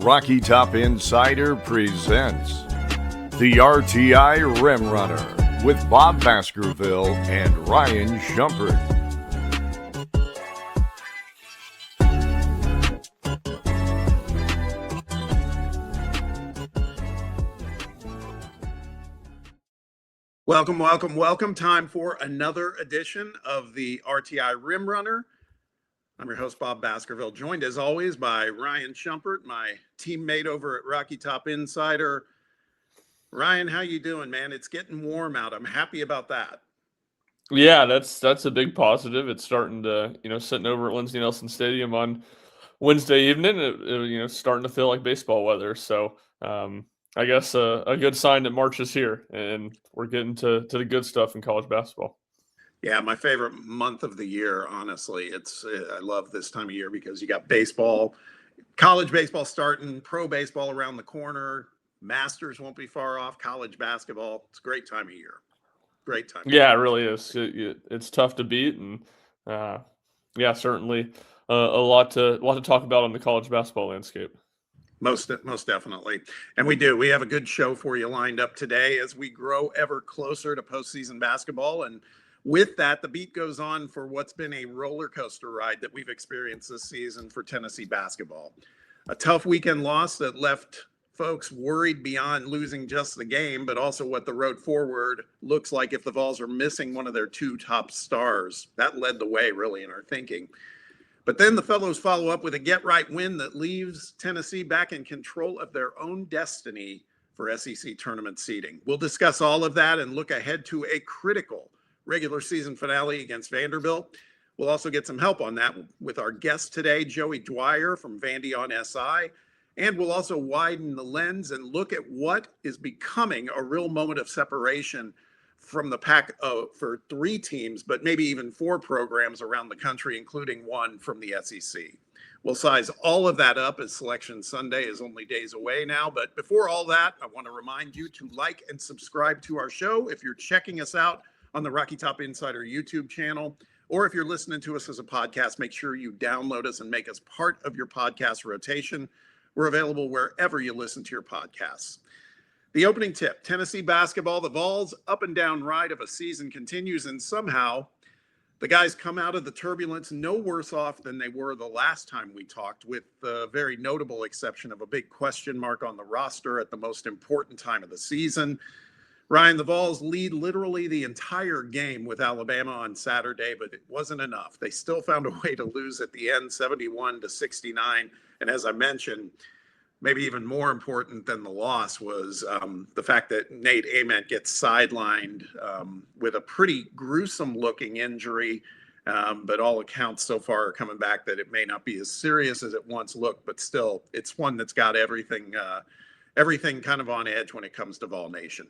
Rocky Top Insider presents the RTI Rim Runner with Bob Baskerville and Ryan Shumpert. Welcome. Time for another edition of the RTI Rim Runner. I'm your host, Bob Baskerville, joined as always by Ryan Shumpert, my teammate over at Rocky Top Insider. Ryan, how you doing, man? It's getting warm out. I'm happy about that. Yeah, that's a big positive. It's starting to, sitting over at Lindsey Nelson Stadium on Wednesday evening, starting to feel like baseball weather. So I guess a good sign that March is here and we're getting to the good stuff in college basketball. Yeah, my favorite month of the year, honestly. I love this time of year because you got baseball, college baseball starting, pro baseball around the corner, Masters won't be far off, college basketball. It's a great time of year. Great time. Yeah, it really is. It's tough to beat, and certainly a lot to talk about on the college basketball landscape. Most definitely. And we have a good show for you lined up today as we grow ever closer to postseason basketball. And with that, the beat goes on for what's been a roller coaster ride that we've experienced this season for Tennessee basketball. A tough weekend loss that left folks worried beyond losing just the game, but also what the road forward looks like if the Vols are missing one of their two top stars. That led the way, really, in our thinking. But then the fellows follow up with a get-right win that leaves Tennessee back in control of their own destiny for SEC tournament seeding. We'll discuss all of that and look ahead to a critical regular season finale against Vanderbilt. We'll also get some help on that with our guest today, Joey Dwyer from Vandy on SI. And we'll also widen the lens and look at what is becoming a real moment of separation from the pack for three teams, but maybe even four programs around the country, including one from the SEC. We'll size all of that up as Selection Sunday is only days away now. But before all that, I want to remind you to like and subscribe to our show if you're checking us out on the Rocky Top Insider YouTube channel, or if you're listening to us as a podcast, make sure you download us and make us part of your podcast rotation. We're available wherever you listen to your podcasts. The opening tip, Tennessee basketball, the Vols' up and down ride of a season continues, and somehow the guys come out of the turbulence no worse off than they were the last time we talked, with the very notable exception of a big question mark on the roster at the most important time of the season. Ryan, the Vols lead literally the entire game with Alabama on Saturday, but it wasn't enough. They still found a way to lose at the end, 71-69. And as I mentioned, maybe even more important than the loss was the fact that Nate Ament gets sidelined with a pretty gruesome looking injury. But all accounts so far are coming back that it may not be as serious as it once looked, but still it's one that's got everything kind of on edge when it comes to Vol Nation.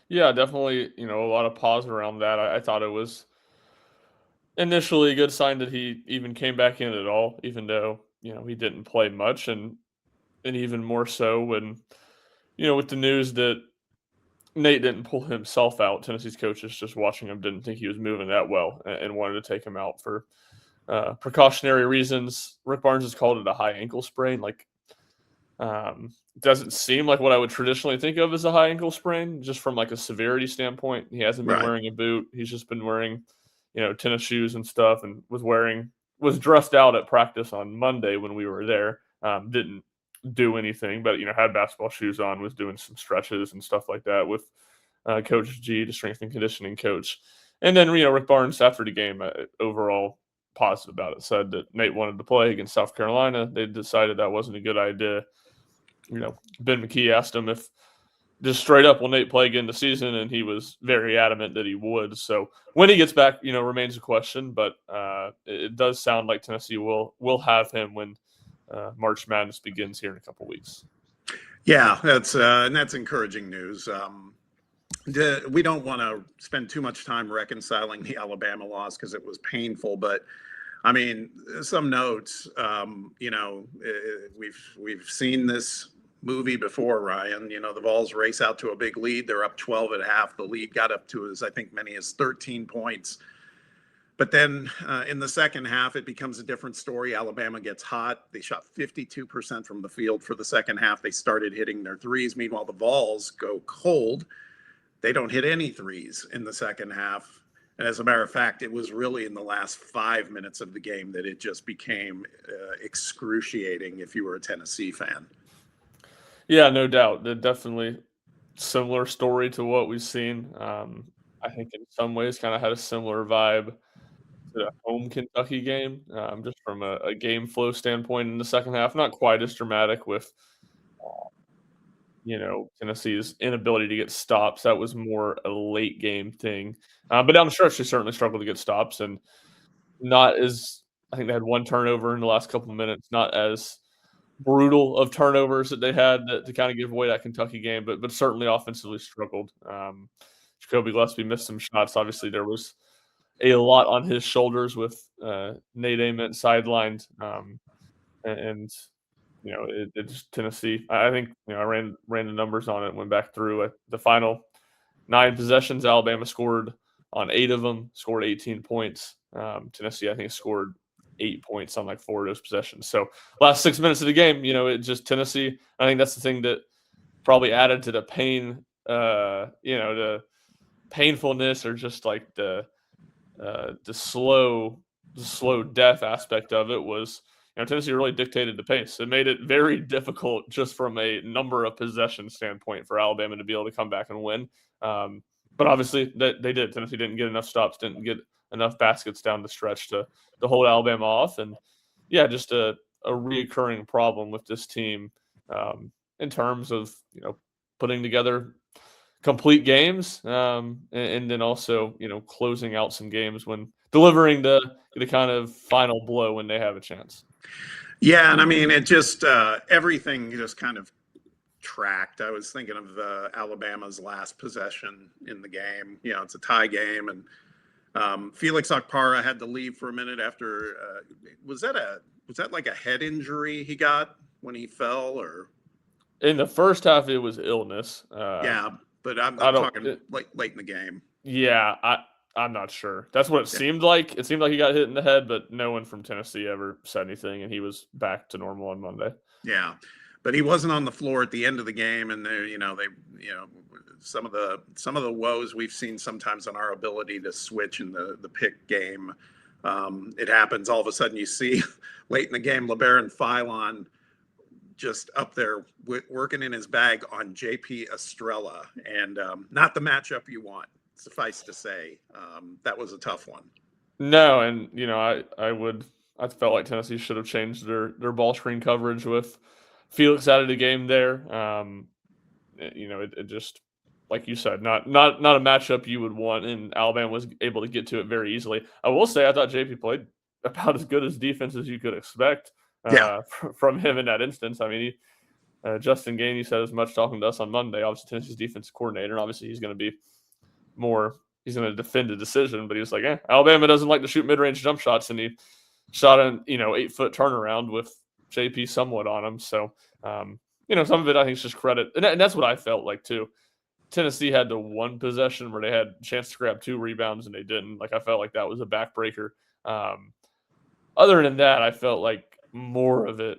Yeah, definitely, a lot of pause around that. I thought it was initially a good sign that he even came back in at all, even though, he didn't play much, and even more so when, with the news that Nate didn't pull himself out. Tennessee's coaches just watching him didn't think he was moving that well and wanted to take him out for precautionary reasons. Rick Barnes has called it a high ankle sprain. Doesn't seem like what I would traditionally think of as a high ankle sprain, just from like a severity standpoint. He hasn't been wearing a boot. He's just been wearing, tennis shoes and stuff, and was dressed out at practice on Monday when we were there. Didn't do anything, but had basketball shoes on, was doing some stretches and stuff like that with Coach G, the strength and conditioning coach. And then Rick Barnes after the game, overall positive about it, said that Nate wanted to play against South Carolina. They decided that wasn't a good idea. Ben McKee asked him if just straight up, will Nate play again this season? And he was very adamant that he would. So when he gets back, remains a question, but it does sound like Tennessee will have him when March Madness begins here in a couple weeks. Yeah, that's encouraging news. We don't want to spend too much time reconciling the Alabama loss because it was painful, but I mean, some notes. We've seen this movie before, Ryan. The Vols race out to a big lead. They're up 12 at half. The lead got up to I think many as 13 points. But then in the second half, it becomes a different story. Alabama gets hot. They shot 52% from the field for the second half. They started hitting their threes. Meanwhile, the Vols go cold. They don't hit any threes in the second half. And as a matter of fact, it was really in the last 5 minutes of the game that it just became excruciating if you were a Tennessee fan. Yeah, no doubt. They're definitely similar story to what we've seen. I think in some ways kind of had a similar vibe to the home Kentucky game, just from a game flow standpoint in the second half. Not quite as dramatic with, Tennessee's inability to get stops. That was more a late game thing. But down the stretch, they certainly struggled to get stops, and not as I think they had one turnover in the last couple of minutes, not as brutal of turnovers that they had to kind of give away that Kentucky game, but certainly offensively struggled. Jacoby Gillespie missed some shots. Obviously, there was a lot on his shoulders with Nate Ament sidelined, and it just Tennessee. I think I ran the numbers on it, went back through the final 9 possessions. Alabama scored on 8 of them, scored 18 points. Tennessee, I think, scored 8 points on like 4 of those possessions. So last 6 minutes of the game, it just Tennessee. I think that's the thing that probably added to the pain, the painfulness, or just like the slow death aspect of it was, Tennessee really dictated the pace. It made it very difficult just from a number of possession standpoint for Alabama to be able to come back and win. But obviously they did. Tennessee didn't get enough stops, didn't get enough baskets down the stretch to hold Alabama off. And yeah, just a reoccurring problem with this team in terms of, putting together complete games and then also, closing out some games when delivering the kind of final blow when they have a chance. Yeah, and I mean, it just everything just kind of tracked. I was thinking of Alabama's last possession in the game. It's a tie game, and Felix Okpara had to leave for a minute after. Was that like a head injury he got when he fell, or in the first half it was illness? Yeah, but I'm talking late in the game. Yeah, I'm not sure. That's what it seemed like. It seemed like he got hit in the head, but no one from Tennessee ever said anything, and he was back to normal on Monday. Yeah, but he wasn't on the floor at the end of the game, and they some of the woes we've seen sometimes on our ability to switch in the pick game. It happens all of a sudden. You see late in the game, LeBaron Philon just up there working in his bag on JP Estrella, and not the matchup you want. Suffice to say, that was a tough one. No, and I felt like Tennessee should have changed their ball screen coverage with Felix out of the game there. It just, like you said, not a matchup you would want, and Alabama was able to get to it very easily. I will say I thought JP played about as good as defense as you could expect from him in that instance. I mean, Justin Gainey said as much talking to us on Monday. Obviously, Tennessee's defensive coordinator, and obviously he's going to be he's going to defend the decision, but he was like, Alabama doesn't like to shoot mid-range jump shots, and he shot an 8-foot turnaround with JP somewhat on him. So, some of it I think is just credit, and that's what I felt like too. Tennessee had the one possession where they had a chance to grab 2 rebounds and they didn't. Like, I felt like that was a backbreaker. Other than that, I felt like more of it,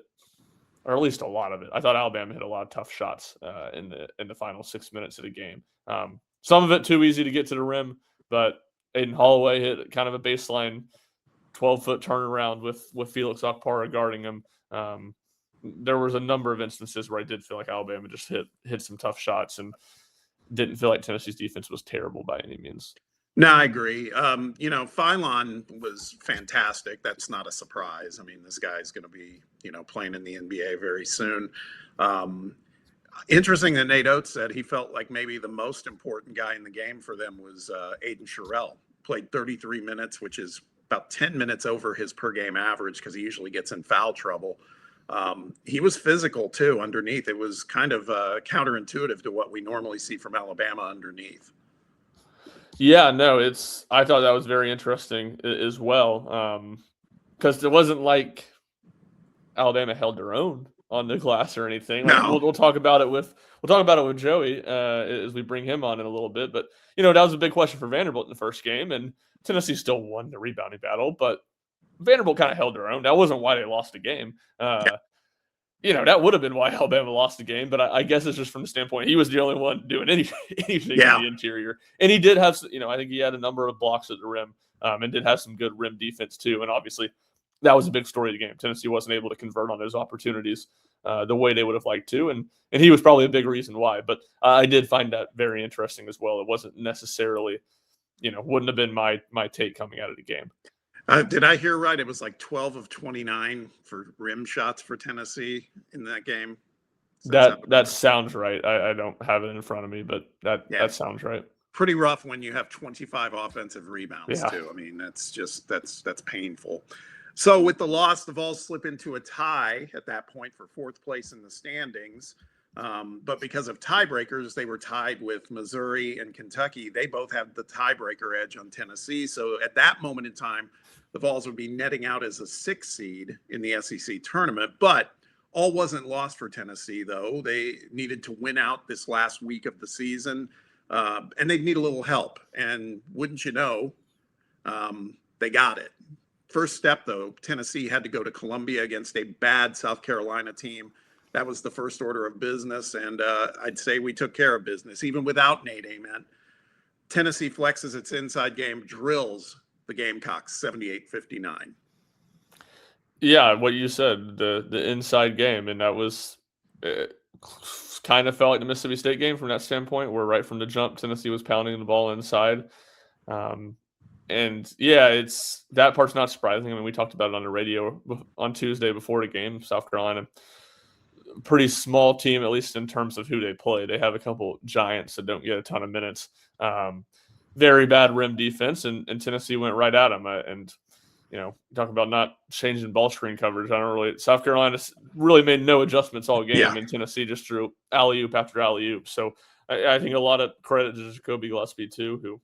or at least a lot of it, I thought Alabama hit a lot of tough shots in the final 6 minutes of the game. Some of it too easy to get to the rim, but Aiden Holloway hit kind of a baseline 12-foot turnaround with Felix Okpara guarding him. There was a number of instances where I did feel like Alabama just hit some tough shots and didn't feel like Tennessee's defense was terrible by any means. No, I agree. Philon was fantastic. That's not a surprise. I mean, this guy's going to be, playing in the NBA very soon. Interesting that Nate Oates said he felt like maybe the most important guy in the game for them was Aiden Sherrill. Played 33 minutes, which is about 10 minutes over his per game average because he usually gets in foul trouble. He was physical too underneath. It was kind of counterintuitive to what we normally see from Alabama underneath. Yeah, no, I thought that was very interesting as well, because it wasn't like Alabama held their own on the glass or anything. Like, No. we'll talk about it with Joey as we bring him on in a little bit. But that was a big question for Vanderbilt in the first game, and Tennessee still won the rebounding battle, but Vanderbilt kind of held their own. That wasn't why they lost the game. That would have been why Alabama lost the game, but I guess it's just from the standpoint he was the only one doing anything in the interior. And he did have, I think he had a number of blocks at the rim and did have some good rim defense too. And obviously that was a big story of the game. Tennessee wasn't able to convert on those opportunities the way they would have liked to. And he was probably a big reason why. But I did find that very interesting as well. It wasn't necessarily, wouldn't have been my take coming out of the game. Did I hear right? It was like 12 of 29 for rim shots for Tennessee in that game. That sounds right. I don't have it in front of me, but that sounds right. Pretty rough when you have 25 offensive rebounds too. I mean, that's painful. So with the loss, the Vols slip into a tie at that point for fourth place in the standings. But because of tiebreakers, they were tied with Missouri and Kentucky. They both had the tiebreaker edge on Tennessee. So at that moment in time, the Vols would be netting out as a 6th seed in the SEC tournament. But all wasn't lost for Tennessee, though. They needed to win out this last week of the season, and they'd need a little help. And wouldn't you know, they got it. First step, though, Tennessee had to go to Columbia against a bad South Carolina team. That was the first order of business, and I'd say we took care of business, even without Nate Ament. Tennessee flexes its inside game, drills the Gamecocks 78-59. Yeah, what you said, the inside game, and that was kind of felt like the Mississippi State game from that standpoint, where right from the jump, Tennessee was pounding the ball inside. And yeah, it's that part's not surprising. I mean, we talked about it on the radio on Tuesday before the game. South Carolina, pretty small team, at least in terms of who they play. They have a couple giants that don't get a ton of minutes. Very bad rim defense, and Tennessee went right at them. Talk about not changing ball screen coverage. South Carolina really made no adjustments all game, and Tennessee just drew alley-oop after alley-oop. So I think a lot of credit to Jacoby Gillespie, too, who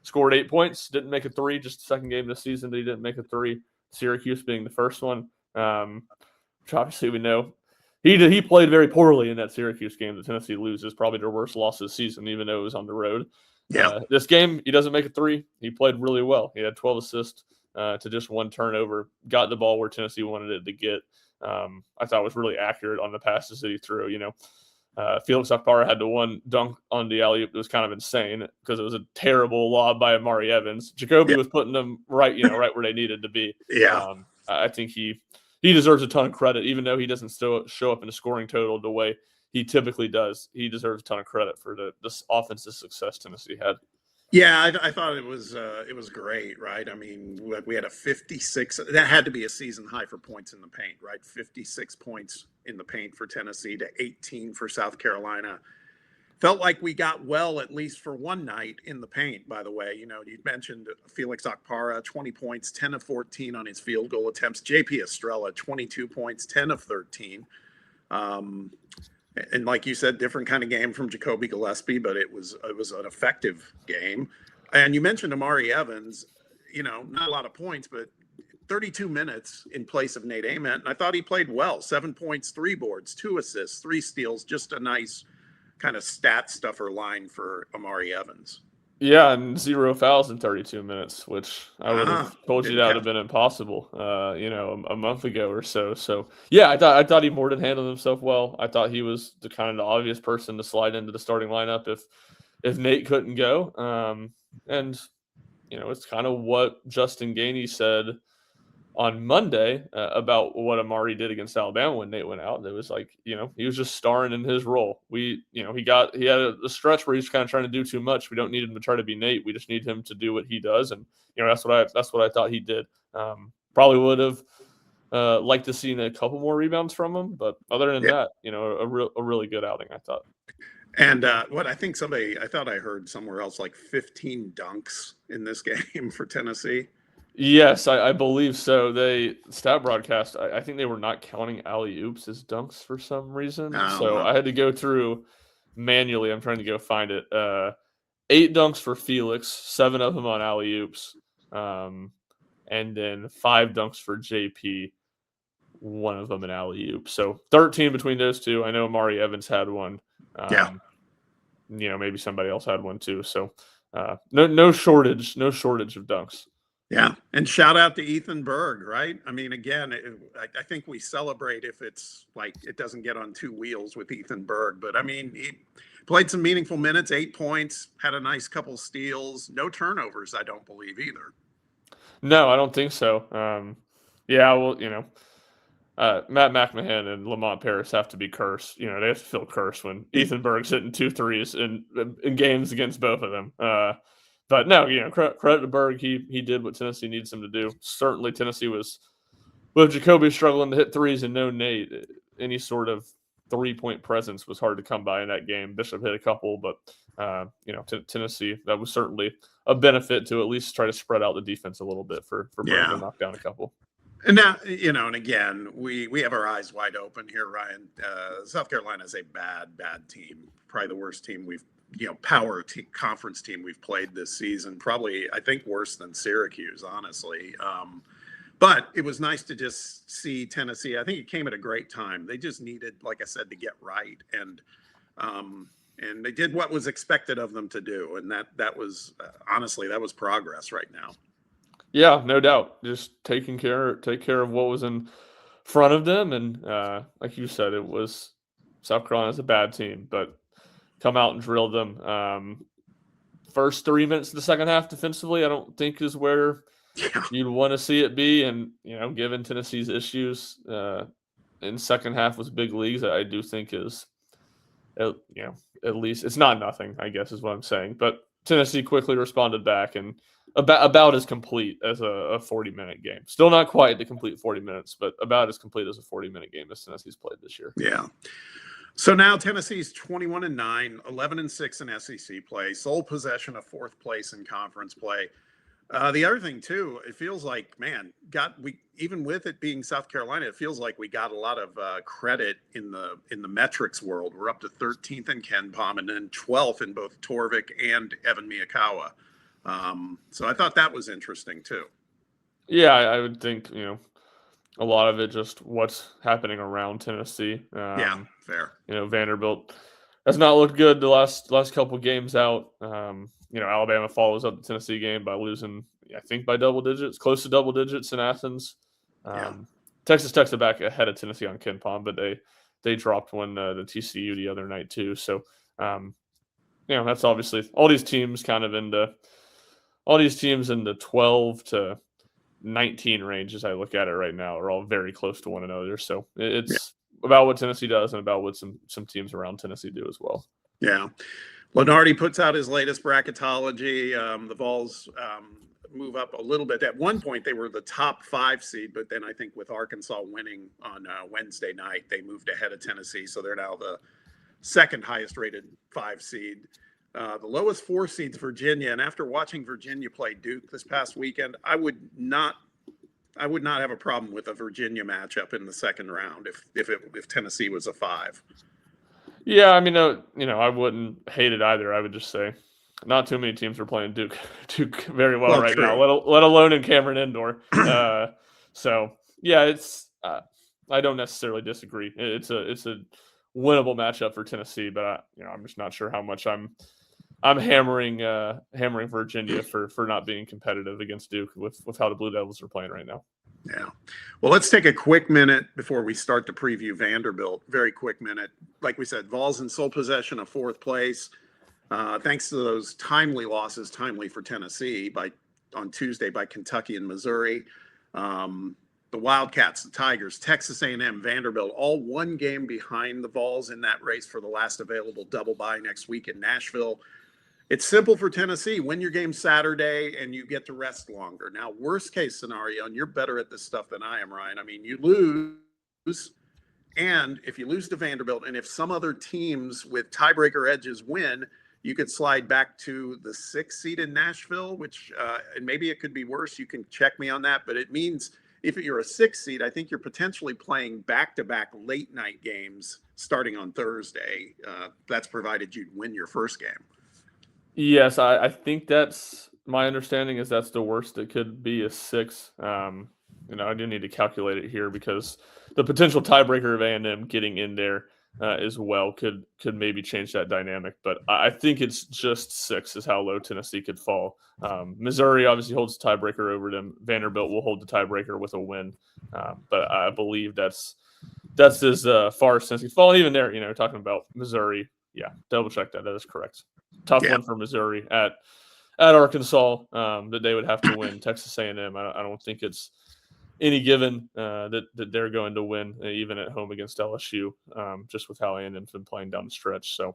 scored 8 points, didn't make a three, just the second game this season that he didn't make a three. Syracuse being the first one, which obviously we know. He played very poorly in that Syracuse game that Tennessee loses, probably their worst loss this season, even though it was on the road. Yeah. This game, he doesn't make a three. He played really well. He had 12 assists to just one turnover, got the ball where Tennessee wanted it to get. I thought was really accurate on the passes that he threw. Felix Akpara had the one dunk on the alley-oop. It was kind of insane because it was a terrible lob by Amari Evans. Jacoby was putting them right where they needed to be. Yeah. I think he deserves a ton of credit, even though he doesn't show up in the scoring total the way he typically does. He deserves a ton of credit for this offensive success Tennessee had. Yeah, I thought it was great, right? I mean, we had a 56. That had to be a season high for points in the paint, right? 56 points in the paint for Tennessee to 18 for South Carolina. Felt like we got well, at least for one night in the paint, by the way. You mentioned Felix Akpara, 20 points, 10 of 14 on his field goal attempts. JP Estrella, 22 points, 10 of 13. And like you said, different kind of game from Jacoby Gillespie, but it was an effective game. And you mentioned Amari Evans, not a lot of points, but 32 minutes in place of Nate Ament. And I thought he played well. 7 points, 3 boards, 2 assists, 3 steals, just a nice kind of stat stuffer line for Amari Evans. Yeah, and 0 fouls in 32 minutes, which I would have told you that would have been impossible, a month ago or so. So yeah, I thought he more than handled himself well. I thought he was the kind of the obvious person to slide into the starting lineup if Nate couldn't go. And it's kind of what Justin Gainey said on Monday about what Amari did against Alabama when Nate went out. It was like, he was just starring in his role. He had a stretch where he's kind of trying to do too much. We don't need him to try to be Nate. We just need him to do what he does. And, that's what I thought he did. Probably would have liked to see a couple more rebounds from him. But other than that, a really good outing, I thought. And I thought I heard somewhere else, like 15 dunks in this game for Tennessee. Yes, I believe so. Stat broadcast, I think they were not counting alley-oops as dunks for some reason. So I had to go through manually. I'm trying to go find it. 8 dunks for Felix, 7 of them on alley-oops. And then 5 dunks for JP, 1 of them an alley-oop. So 13 between those two. I know Amari Evans had one. Maybe somebody else had one too. So no shortage of dunks. Yeah, and shout out to Ethan Berg, right? I mean, again, I think we celebrate if it's like it doesn't get on two wheels with Ethan Berg, but I mean, he played some meaningful minutes, 8 points, had a nice couple steals, no turnovers, I don't believe either. No, I don't think so. Yeah, well, Matt McMahon and Lamont Paris have to be cursed. They have to feel cursed when Ethan Berg's hitting 2 threes in games against both of them. But no, credit to Berg. He did what Tennessee needs him to do. Certainly, Tennessee was with Jacoby struggling to hit threes and no Nate. Any sort of 3-point presence was hard to come by in that game. Bishop hit a couple, but Tennessee, that was certainly a benefit to at least try to spread out the defense a little bit for Berg to knock down a couple. And now, and again, we have our eyes wide open here, Ryan. South Carolina is a bad team, probably the worst team conference team we've played this season. Probably, I think, worse than Syracuse, honestly. But it was nice to just see Tennessee. I think it came at a great time. They just needed, like I said, to get right, and they did what was expected of them to do, and that was honestly, that was progress right now. Yeah, no doubt. Just take care of what was in front of them, and like you said, it was South Carolina's a bad team, but come out and drill them. First 3 minutes of the second half defensively, I don't think is where you'd want to see it be, and given Tennessee's issues in second half was big leagues, I do think is at least it's not nothing, I guess is what I'm saying, but Tennessee quickly responded back and about as complete as a 40-minute game. Still not quite the complete 40 minutes, but about as complete as a 40-minute game as Tennessee's played this year. Yeah. So now Tennessee's 21-9, 11-6 in SEC play, sole possession of 4th place in conference play. The other thing too, it feels like, man, even with it being South Carolina, it feels like we got a lot of credit in the metrics world. We're up to 13th in KenPom and then 12th in both Torvik and Evan Miyakawa. So I thought that was interesting too. Yeah, I would think, a lot of it just what's happening around Tennessee. Yeah, fair. Vanderbilt has not looked good the last couple games out. Alabama follows up the Tennessee game by losing, I think, by double digits, close to double digits in Athens. Texas Tech's back ahead of Tennessee on KenPom, but they dropped one the TCU the other night too. So, that's obviously all these teams in the 12 to 19 range as I look at it right now are all very close to one another. So it's about what Tennessee does and about what some teams around Tennessee do as well. Yeah. Lenardi puts out his latest bracketology. The Vols move up a little bit. At one point, they were the top 5 seed, but then I think with Arkansas winning on Wednesday night, they moved ahead of Tennessee. So they're now the second highest rated 5 seed. The lowest 4 seeds, Virginia. And after watching Virginia play Duke this past weekend, I would not have a problem with a Virginia matchup in the second round if Tennessee was a 5. Yeah, I mean, I wouldn't hate it either. I would just say not too many teams are playing Duke very well right now, let alone in Cameron Indoor. So yeah, it's I don't necessarily disagree. It's a winnable matchup for Tennessee, but I'm just not sure how much I'm hammering Virginia for not being competitive against Duke with how the Blue Devils are playing right now. Yeah. Well, let's take a quick minute before we start to preview Vanderbilt. Very quick minute. Like we said, Vols in sole possession of 4th place. Thanks to those timely losses, timely for Tennessee on Tuesday by Kentucky and Missouri. The Wildcats, the Tigers, Texas A&M, Vanderbilt, all one game behind the Vols in that race for the last available double bye next week in Nashville. It's simple for Tennessee. Win your game Saturday, and you get to rest longer. Now, worst case scenario, and you're better at this stuff than I am, Ryan. I mean, you lose, and if you lose to Vanderbilt, and if some other teams with tiebreaker edges win, you could slide back to the 6th seed in Nashville, which, and maybe it could be worse. You can check me on that, but it means if you're a 6th seed, I think you're potentially playing back-to-back late-night games starting on Thursday. That's provided you win your first game. Yes, I think that's my understanding is that's the worst it could be a 6. I do need to calculate it here because the potential tiebreaker of A&M getting in there as well could maybe change that dynamic. But I think it's just 6 is how low Tennessee could fall. Missouri obviously holds the tiebreaker over them. Vanderbilt will hold the tiebreaker with a win. But I believe that's as far as Tennessee's fallen. Even there, talking about Missouri, yeah, double check that. That is correct. Tough one for Missouri at Arkansas that they would have to win. Texas A&M, I don't think it's any given that they're going to win, even at home against LSU, just with how A&M's been playing down the stretch. So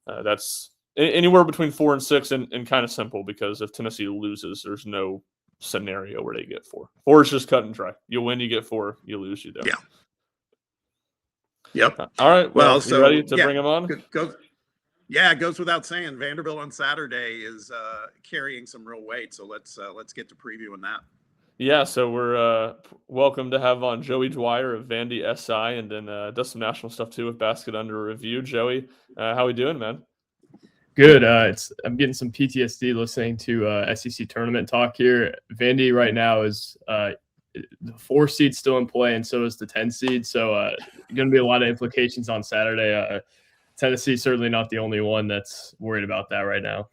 that's anywhere between 4 and 6, and kind of simple, because if Tennessee loses, there's no scenario where they get 4. 4 is just cut and dry. You win, you get 4. You lose, you don't. Yeah. Yep. All right. Well, so you ready to bring them on? It goes without saying. Vanderbilt on Saturday is carrying some real weight. So let's get to previewing that. Yeah, so we're welcome to have on Joey Dwyer of Vandy SI, and then does some national stuff too with Basket Under Review. Joey, how we doing, man? Good. I'm getting some PTSD listening to SEC tournament talk here. Vandy right now is the 4 seed still in play, and so is the 10 seed. So going to be a lot of implications on Saturday. Tennessee certainly not the only one that's worried about that right now.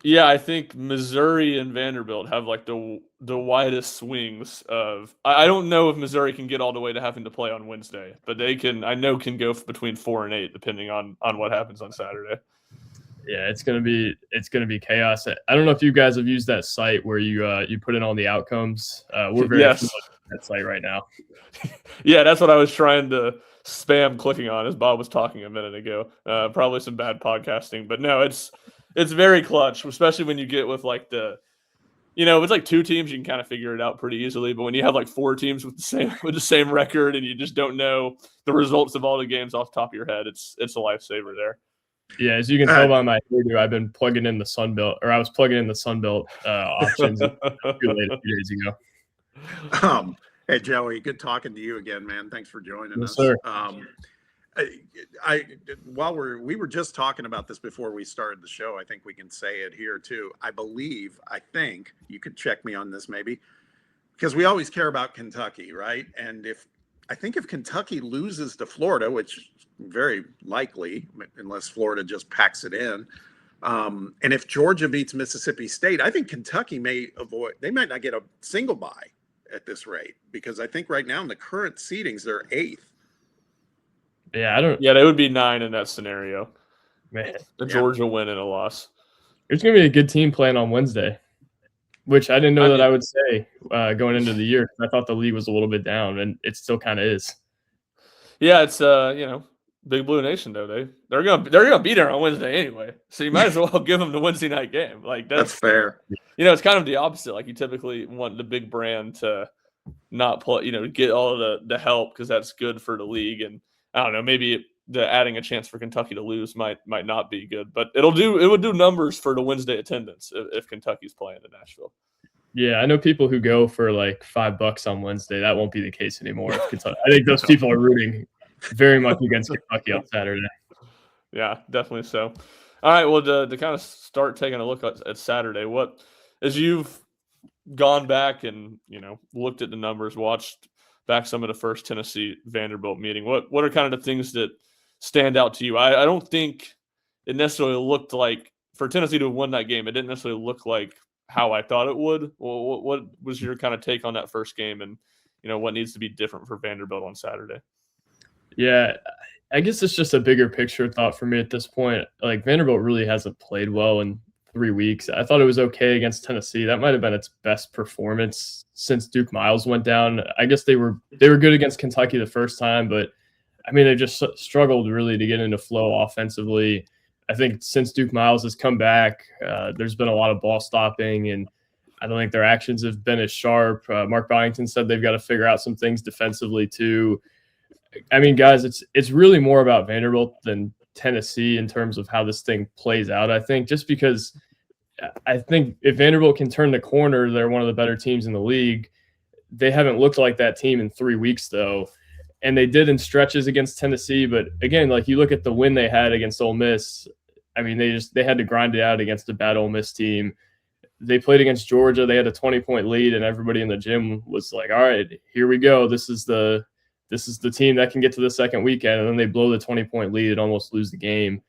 Yeah, I think Missouri and Vanderbilt have like the widest swings of. I don't know if Missouri can get all the way to having to play on Wednesday, but they can. I know can go between 4 and 8 depending on what happens on Saturday. Yeah, it's gonna be chaos. I don't know if you guys have used that site where you put in all the outcomes. We're very familiar with that site right now. Yeah, that's what I was trying to spam clicking on as Bob was talking a minute ago. Probably some bad podcasting, but no, it's very clutch, especially when you get with like if it's like 2 teams, you can kind of figure it out pretty easily. But when you have like 4 teams with the same record and you just don't know the results of all the games off the top of your head, it's a lifesaver there. Yeah, as you can tell by my video, I've been plugging in the Sunbelt, or I was plugging in the Sunbelt options a few days ago. Hey Joey, good talking to you again, man. Thanks for joining us. Sir. We were just talking about this before we started the show. I think we can say it here too. I think you could check me on this maybe, because we always care about Kentucky, right? And if Kentucky loses to Florida, which very likely, unless Florida just packs it in, and if Georgia beats Mississippi State, I think Kentucky they might not get a single bye at this rate, because I think right now in the current seedings they're 8th. Yeah, they would be 9 in that scenario. Man, Georgia win and a loss. There's going to be a good team playing on Wednesday, which I didn't know that I would say going into the year. I thought the league was a little bit down, and it still kind of is. Yeah, it's Big Blue Nation though. They're gonna be there on Wednesday anyway, so you might as well give them the Wednesday night game. Like that's fair. It's kind of the opposite. Like you typically want the big brand to not play, get all of the help, because that's good for the league. And I don't know, maybe adding a chance for Kentucky to lose might not be good, but it would do numbers for the Wednesday attendance if Kentucky's playing in Nashville. Yeah, I know people who go for like $5 on Wednesday. That won't be the case anymore. I think those people are rooting very much against Kentucky on Saturday. Yeah, definitely so. All right, well, to kind of start taking a look at Saturday, as you've gone back and looked at the numbers, watched back some of the first Tennessee Vanderbilt meeting, what are kind of the things that stand out to you? I don't think it necessarily looked like, for Tennessee to have won that game, it didn't necessarily look like how I thought it would. Well, what was your kind of take on that first game, and what needs to be different for Vanderbilt on Saturday? Yeah, I guess it's just a bigger picture thought for me at this point. Like, Vanderbilt really hasn't played well in 3 weeks. I thought it was okay against Tennessee. That might have been its best performance since Duke Miles went down. I guess they were good against Kentucky the first time, but I mean, they just struggled really to get into flow offensively. I think since Duke Miles has come back, there's been a lot of ball stopping, and I don't think their actions have been as sharp. Mark Byington said they've got to figure out some things defensively too. I mean, guys, it's really more about Vanderbilt than Tennessee in terms of how this thing plays out. I think just because I think if Vanderbilt can turn the corner, they're one of the better teams in the league. They haven't looked like that team in 3 weeks, though. And they did in stretches against Tennessee. But again, like you look at the win they had against Ole Miss, I mean, they had to grind it out against a bad Ole Miss team. They played against Georgia. They had a 20-point lead, and everybody in the gym was like, all right, here we go. This is the this is the team that can get to the second weekend, and then they blow the 20-point lead and almost lose the game.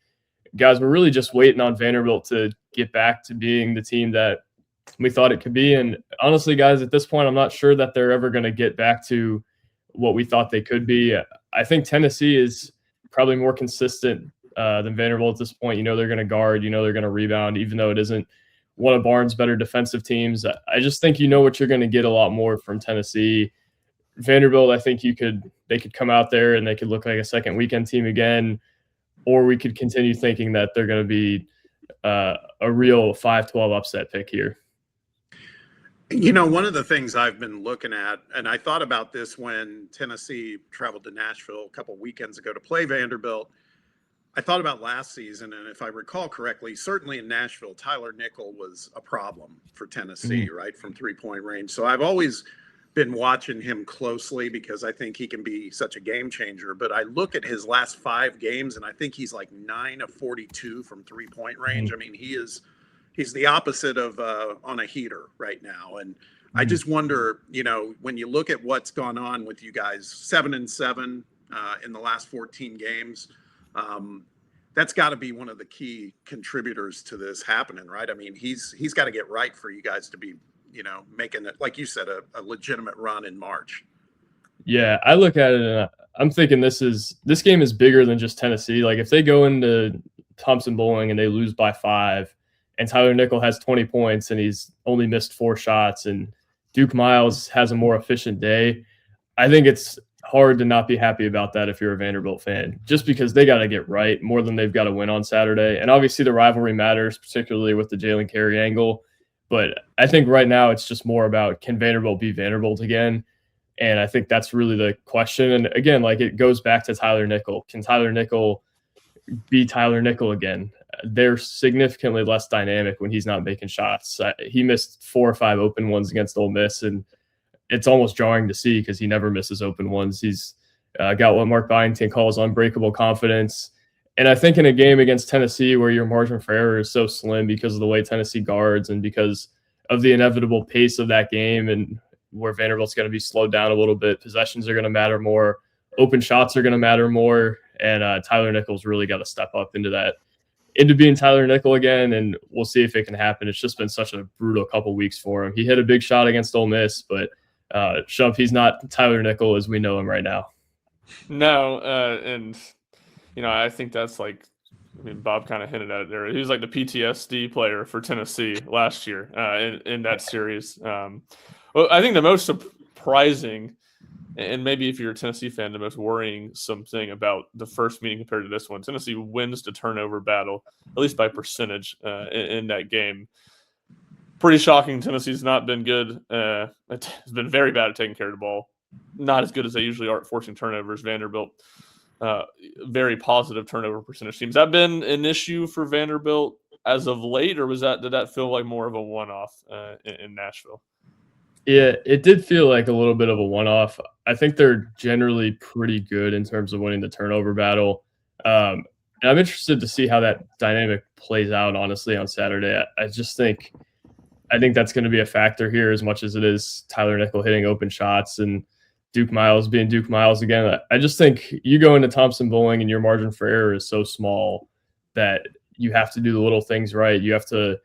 Guys, we're really just waiting on Vanderbilt to get back to being the team that we thought it could be. And honestly, guys, at this point, I'm not sure that they're ever going to get back to what we thought they could be. I think Tennessee is probably more consistent than Vanderbilt at this point. You know, they're going to guard, you know, they're going to rebound, even though it isn't one of Barnes' better defensive teams. I just think you know what you're going to get a lot more from Tennessee. Vanderbilt, I think they could come out there and they could look like a second weekend team again, or we could continue thinking that they're going to be a real 5-12 upset pick here. You know, one of the things I've been looking at, and I thought about this when Tennessee traveled to Nashville a couple weekends ago to play Vanderbilt. I thought about last season, and if I recall correctly, certainly in Nashville, Tyler Nickel was a problem for Tennessee, right, from three-point range. So I've always been watching him closely because I think he can be such a game changer. But I look at his last 5 games, and I think he's like 9 of 42 from three-point range. I mean, he's the opposite of on a heater right now. And I just wonder, you know, when you look at what's gone on with you guys, 7-7 in the last 14 games, that's got to be one of the key contributors to this happening, right? I mean, he's got to get right for you guys to be, you know, making it, like you said, a legitimate run in March. Yeah, I look at it and I'm thinking this game is bigger than just Tennessee. Like if they go into Thompson Bowling and they lose by 5, and Tyler Nickel has 20 points and he's only missed 4 shots, and Duke Miles has a more efficient day, I think it's hard to not be happy about that if you're a Vanderbilt fan, just because they got to get right more than they've got to win on Saturday. And obviously the rivalry matters, particularly with the Jalen Carey angle. But I think right now it's just more about, can Vanderbilt be Vanderbilt again? And I think that's really the question. And again, like it goes back to Tyler Nickel. Can Tyler Nickel be Tyler Nickel again? They're significantly less dynamic when he's not making shots. He missed 4 or 5 open ones against Ole Miss, and it's almost jarring to see because he never misses open ones. He's got what Mark Byington calls unbreakable confidence. And I think in a game against Tennessee where your margin for error is so slim because of the way Tennessee guards and because of the inevitable pace of that game, and where Vanderbilt's going to be slowed down a little bit, possessions are going to matter more, open shots are going to matter more, and Tyler Nickel's really got to step up into being Tyler Nickel again, and we'll see if it can happen. It's just been such a brutal couple weeks for him. He hit a big shot against Ole Miss, but Shump, he's not Tyler Nickel as we know him right now. No, and you know, I think that's like, I mean, Bob kind of hinted at it there. He was like the PTSD player for Tennessee last year in that series. Well, I think the most surprising, and maybe if you're a Tennessee fan, the most worrying something about the first meeting compared to this one, Tennessee wins the turnover battle, at least by percentage in that game. Pretty shocking. Tennessee's not been good. It's been very bad at taking care of the ball. Not as good as they usually are at forcing turnovers. Vanderbilt, very positive turnover percentage teams. Has that been an issue for Vanderbilt as of late, or did that feel like more of a one-off in Nashville? Yeah, it did feel like a little bit of a one-off. I think they're generally pretty good in terms of winning the turnover battle. And I'm interested to see how that dynamic plays out, honestly, on Saturday. I think that's going to be a factor here as much as it is Tyler Nickel hitting open shots and Duke Miles being Duke Miles again. I just think you go into Thompson Bowling and your margin for error is so small that you have to do the little things right. You have to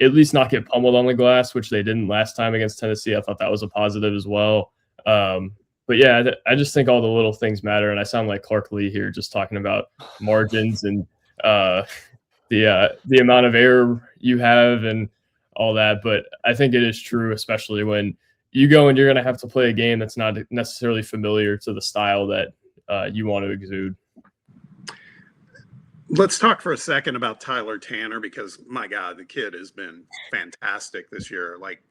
at least not get pummeled on the glass, which they didn't last time against Tennessee. I thought that was a positive as well. But yeah, I just think all the little things matter. And I sound like Clark Lee here, just talking about margins and the amount of error you have and all that. But I think it is true, especially when you go and you're going to have to play a game that's not necessarily familiar to the style that you want to exude. Let's talk for a second about Tyler Tanner, because my God, the kid has been fantastic this year. Like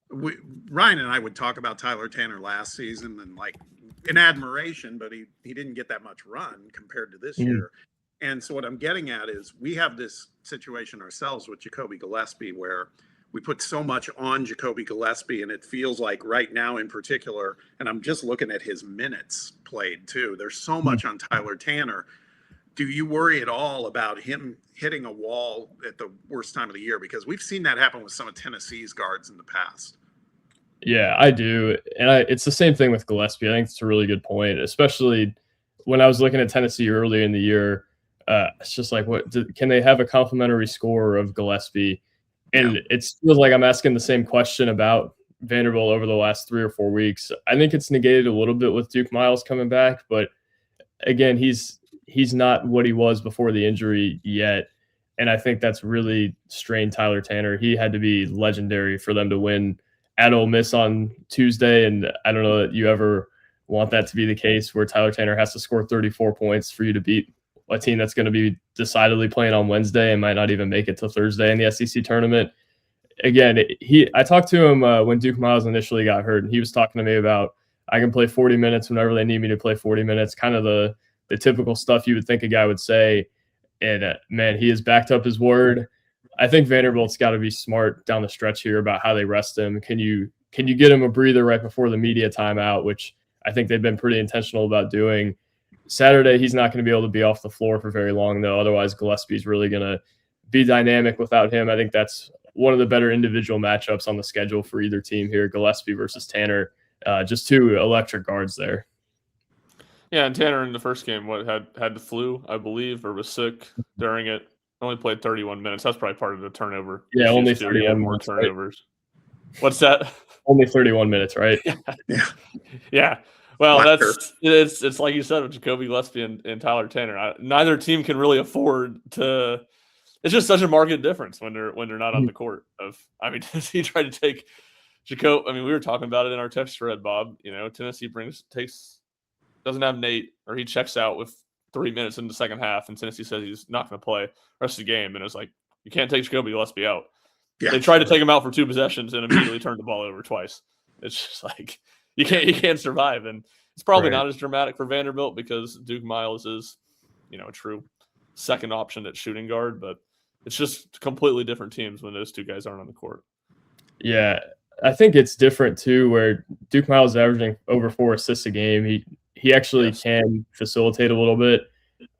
Ryan and I would talk about Tyler Tanner last season and like in admiration, but he didn't get that much run compared to this year. And so what I'm getting at is we have this situation ourselves with Jacoby Gillespie where we put so much on Jacoby Gillespie, and it feels like right now in particular, and I'm just looking at his minutes played too, there's so much on Tyler Tanner. Do you worry at all about him hitting a wall at the worst time of the year? Because we've seen that happen with some of Tennessee's guards in the past. Yeah, I do. And it's the same thing with Gillespie. I think it's a really good point, especially when I was looking at Tennessee earlier in the year. It's just like, can they have a complimentary score of Gillespie? And Yeah. it feels like I'm asking the same question about Vanderbilt over the last 3 or 4 weeks. I think it's negated a little bit with Duke Miles coming back, but again, he's not what he was before the injury yet. And I think that's really strained Tyler Tanner. He had to be legendary for them to win at Ole Miss on Tuesday. And I don't know that you ever want that to be the case where Tyler Tanner has to score 34 points for you to beat a team that's going to be decidedly playing on Wednesday and might not even make it to Thursday in the SEC tournament. Again, I talked to him when Duke Miles initially got hurt, and he was talking to me about, I can play 40 minutes whenever they need me to play 40 minutes, kind of the typical stuff you would think a guy would say. And man, he has backed up his word. I think Vanderbilt's got to be smart down the stretch here about how they rest him. Can you get him a breather right before the media timeout, which I think they've been pretty intentional about doing. Saturday, he's not going to be able to be off the floor for very long, though. Otherwise, Gillespie's really going to be dynamic without him. I think that's one of the better individual matchups on the schedule for either team here, Gillespie versus Tanner. Just two electric guards there. Yeah, and Tanner in the first game had the flu, I believe, or was sick during it. Only played 31 minutes. That's probably part of the turnover. Yeah, only 31 more minutes, turnovers. Right? What's that? Only 31 minutes, right? Yeah. Well, it's like you said with Jacoby Gillespie and Tyler Tanner. Neither team can really afford to. It's just such a marked difference when they're not on the court. He tried to take Jacob. We were talking about it in our text thread, Bob. Tennessee doesn't have Nate, or he checks out with 3 minutes in the second half, and Tennessee says he's not going to play the rest of the game. And it's like, you can't take Jacoby Gillespie out. Yeah. They tried to take him out for 2 possessions and immediately turned the ball over twice. It's just like you can't survive. And it's probably not as dramatic for Vanderbilt because Duke Miles is, a true second option at shooting guard, but it's just completely different teams when those two guys aren't on the court. Yeah, I think it's different too, where Duke Miles is averaging over 4 assists a game. He actually can facilitate a little bit.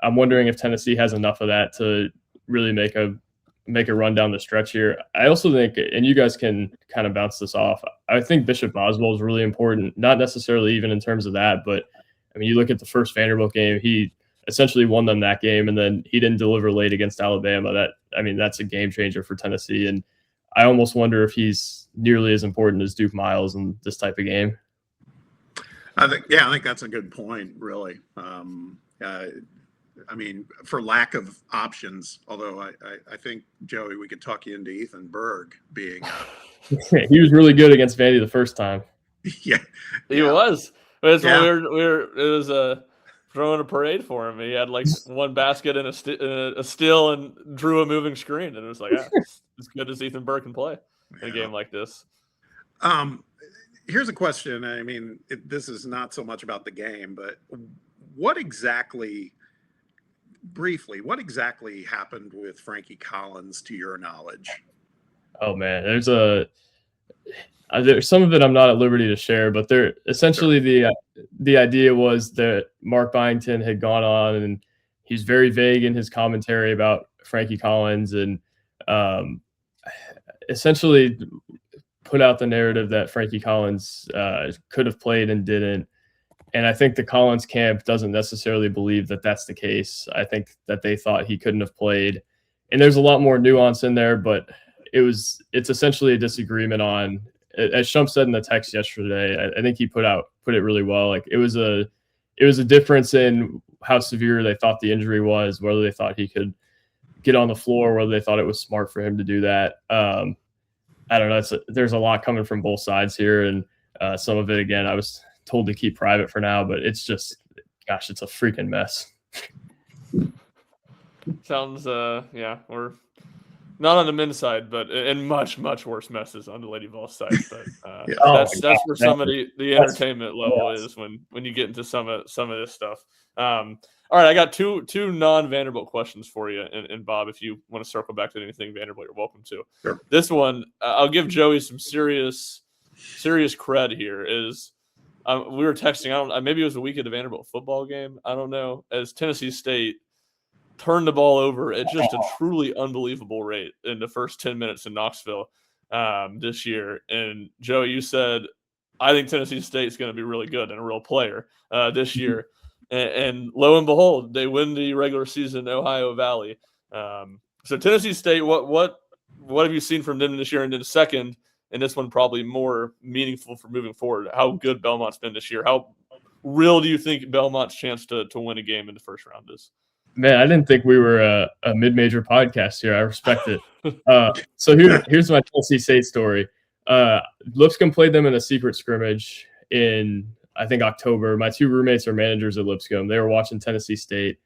I'm wondering if Tennessee has enough of that to really make a run down the stretch here. I also think, and you guys can kind of bounce this off, I think Bishop Boswell is really important, not necessarily even in terms of that, but you look at the first Vanderbilt game, he essentially won them that game, and then he didn't deliver late against Alabama. That's a game changer for Tennessee, and I almost wonder if he's nearly as important as Duke Miles in this type of game. I think that's a good point, really. For lack of options, although I think, Joey, we could talk you into Ethan Berg being he was really good against Vandy the first time. Yeah. He was. It was throwing a parade for him. He had like one basket and a steal and drew a moving screen. And it was like, as good as Ethan Berg can play in a game like this. Here's a question. This is not so much about the game, but what exactly happened with Frankie Collins, to your knowledge? Oh man, there's some of it I'm not at liberty to share, but there essentially the idea was that Mark Byington had gone on and he's very vague in his commentary about Frankie Collins and essentially put out the narrative that Frankie Collins could have played and didn't. And I think the Collins camp doesn't necessarily believe that that's the case. I think that they thought he couldn't have played. And there's a lot more nuance in there, but it's essentially a disagreement on, as Shump said in the text yesterday, I think he put it really well. Like it was a difference in how severe they thought the injury was, whether they thought he could get on the floor, whether they thought it was smart for him to do that. I don't know. There's a lot coming from both sides here. And some of it, again, I was told to keep private for now, but it's just, gosh, it's a freaking mess. Sounds, we're not on the men's side, but in much, much worse messes on the Lady Vols side. But that's where some of the entertainment level is when you get into some of this stuff. All right, I got two non-Vanderbilt questions for you, and Bob, if you want to circle back to anything Vanderbilt, you're welcome to. Sure. This one, I'll give Joey some serious cred here. Is we were texting, maybe it was a week of the Vanderbilt football game, I don't know, as Tennessee State turned the ball over at just a truly unbelievable rate in the first 10 minutes in Knoxville this year. And Joey, you said I think Tennessee State's going to be really good and a real player this year. And lo and behold, they win the regular season Ohio Valley. So Tennessee State, what have you seen from them this year? And then second, and this one probably more meaningful for moving forward, how good Belmont's been this year. How real do you think Belmont's chance to win a game in the first round is? Man, I didn't think we were a mid-major podcast here. I respect it. So here's my Tennessee State story. Lipscomb played them in a secret scrimmage in, I think, October. My two roommates are managers at Lipscomb. They were watching Tennessee State.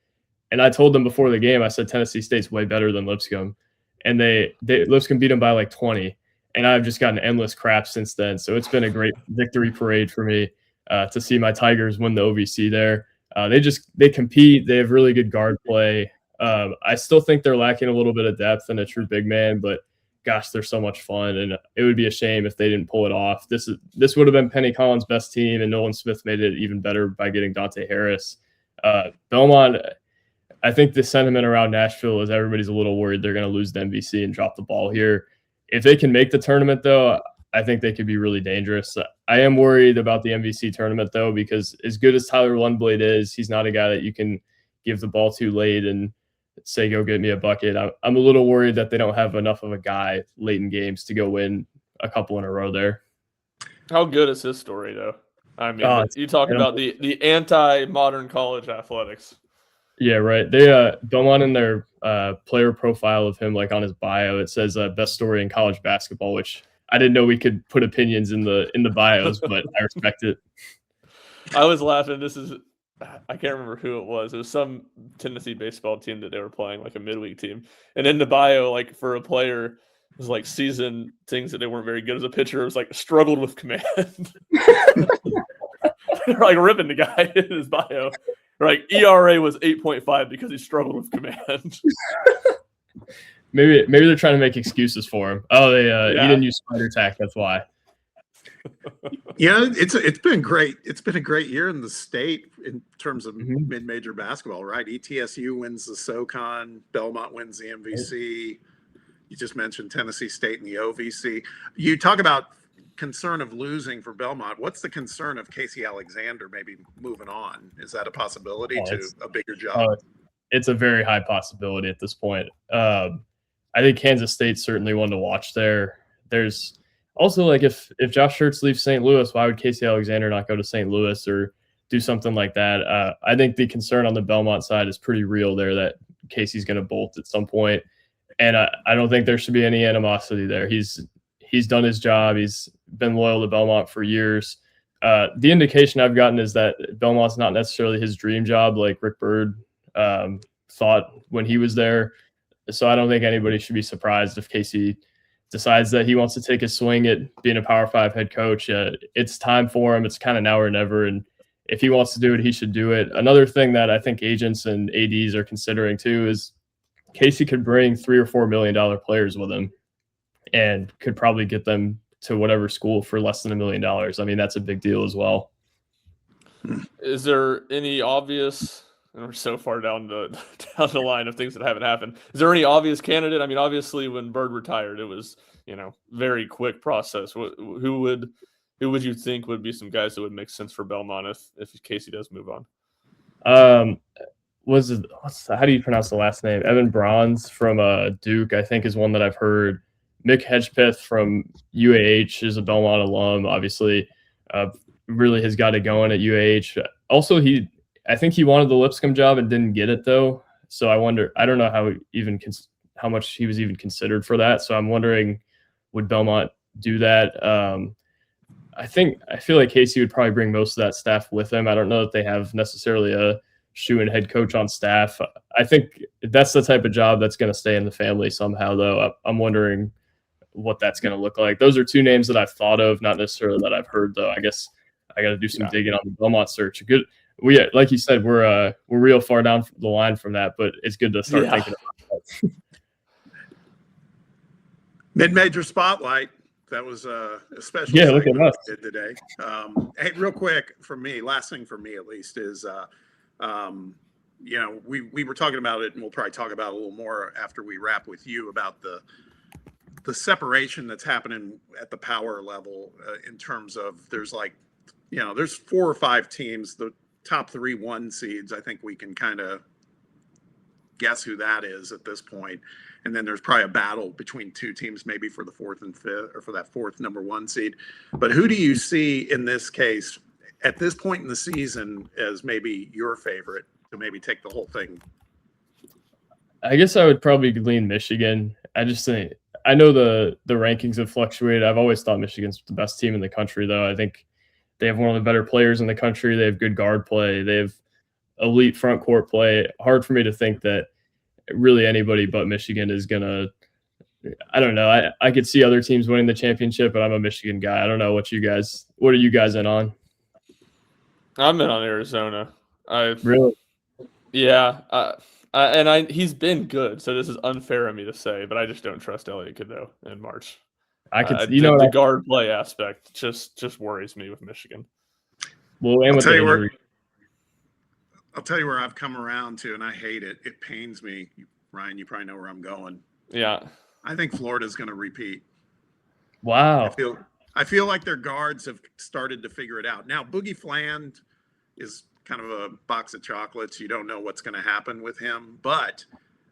And I told them before the game, I said, Tennessee State's way better than Lipscomb. And Lipscomb beat them by like 20. And I've just gotten endless crap since then. So it's been a great victory parade for me to see my Tigers win the OVC there. They compete. They have really good guard play. I still think they're lacking a little bit of depth and a true big man, but gosh, they're so much fun. And it would be a shame if they didn't pull it off. This would have been Penny Collins' best team, and Nolan Smith made it even better by getting Dante Harris. Belmont, I think the sentiment around Nashville is everybody's a little worried they're going to lose the MVC and drop the ball here. If they can make the tournament, though, I think they could be really dangerous. I am worried about the MVC tournament, though, because as good as Tyler Lundblade is, he's not a guy that you can give the ball to late and say, go get me a bucket. I'm a little worried that they don't have enough of a guy late in games to go win a couple in a row there. How good is his story, though? I mean, you talk about the anti-modern college athletics. Yeah, right. They Belmont in their player profile of him, like on his bio, it says best story in college basketball, which I didn't know we could put opinions in the bios, but I respect it. I was laughing. I can't remember who it was. It was some Tennessee baseball team that they were playing, like a midweek team. And in the bio, like for a player, it was like season things that they weren't very good as a pitcher. It was like struggled with command. They're like ripping the guy in his bio. Like ERA was 8.5 because he struggled with command. Maybe they're trying to make excuses for him. Oh, he didn't use spider tack. That's why. Yeah, it's been great. It's been a great year in the state in terms of mid-major basketball, right? ETSU wins the SoCon, Belmont wins the MVC. You just mentioned Tennessee State in the OVC. You talk about concern of losing for Belmont. What's the concern of Casey Alexander maybe moving on? Is that a possibility to a bigger job? It's a very high possibility at this point. I think Kansas State's certainly one to watch there. There's also, like, if Josh Schertz leaves St. Louis, why would Casey Alexander not go to St. Louis or do something like that? I think the concern on the Belmont side is pretty real there that Casey's going to bolt at some point. And I don't think there should be any animosity there. He's done his job. He's been loyal to Belmont for years. The indication I've gotten is that Belmont's not necessarily his dream job, like Rick Byrd thought when he was there. So I don't think anybody should be surprised if Casey decides that he wants to take a swing at being a Power 5 head coach. It's time for him. It's kind of now or never. And if he wants to do it, he should do it. Another thing that I think agents and ADs are considering too is Casey could bring $3 or $4 million players with him and could probably get them to whatever school for less than $1 million. I mean, that's a big deal as well. Is there any obvious, and we're so far down the line of things that haven't happened, is there any obvious candidate? I mean, obviously when Bird retired, it was, very quick process. Who would you think would be some guys that would make sense for Belmont if Casey does move on? How do you pronounce the last name? Evan Bronze from Duke, I think, is one that I've heard. Mick Hedgepeth from UAH is a Belmont alum, obviously. Really has got it going at UAH. Also, I think he wanted the Lipscomb job and didn't get it, though. So I don't know how much he was even considered for that. So I'm wondering, would Belmont do that? I feel like Casey would probably bring most of that staff with him. I don't know that they have necessarily a shoe-in head coach on staff. I think that's the type of job that's going to stay in the family somehow, though. I'm wondering what that's going to look like. Those are two names that I've thought of, not necessarily that I've heard, though. I guess I got to do some digging on the Belmont search. Like you said, we're real far down the line from that, but it's good to start thinking about that. Mid-major spotlight. That was a special look at us did today. Hey, real quick from me, last thing for me at least is, we were talking about it, and we'll probably talk about it a little more after we wrap with you about the the separation that's happening at the power level in terms of there's there's 4 or 5 teams, the top 3 1 seeds. I think we can kind of guess who that is at this point. And then there's probably a battle between 2 teams, maybe for the 4th and 5th, or for that 4th number 1 seed. But who do you see in this case at this point in the season as maybe your favorite to maybe take the whole thing? I guess I would probably lean Michigan. I just think I know the rankings have fluctuated. I've always thought Michigan's the best team in the country, though. I think they have one of the better players in the country. They have good guard play. They have elite front court play. Hard for me to think that really anybody but Michigan is gonna. I don't know. I could see other teams winning the championship, but I'm a Michigan guy. I don't know what are you guys in on? I'm in on Arizona. Really? Yeah. He's been good, so this is unfair of me to say, but I just don't trust Elliott Cadeau in March. The guard play aspect just worries me with Michigan. Well, and I'll tell you where I've come around to, and I hate it. It pains me, Ryan. You probably know where I'm going. Yeah, I think Florida's going to repeat. Wow. I feel like their guards have started to figure it out. Now, Boogie Fland is kind of a box of chocolates. You don't know what's going to happen with him, but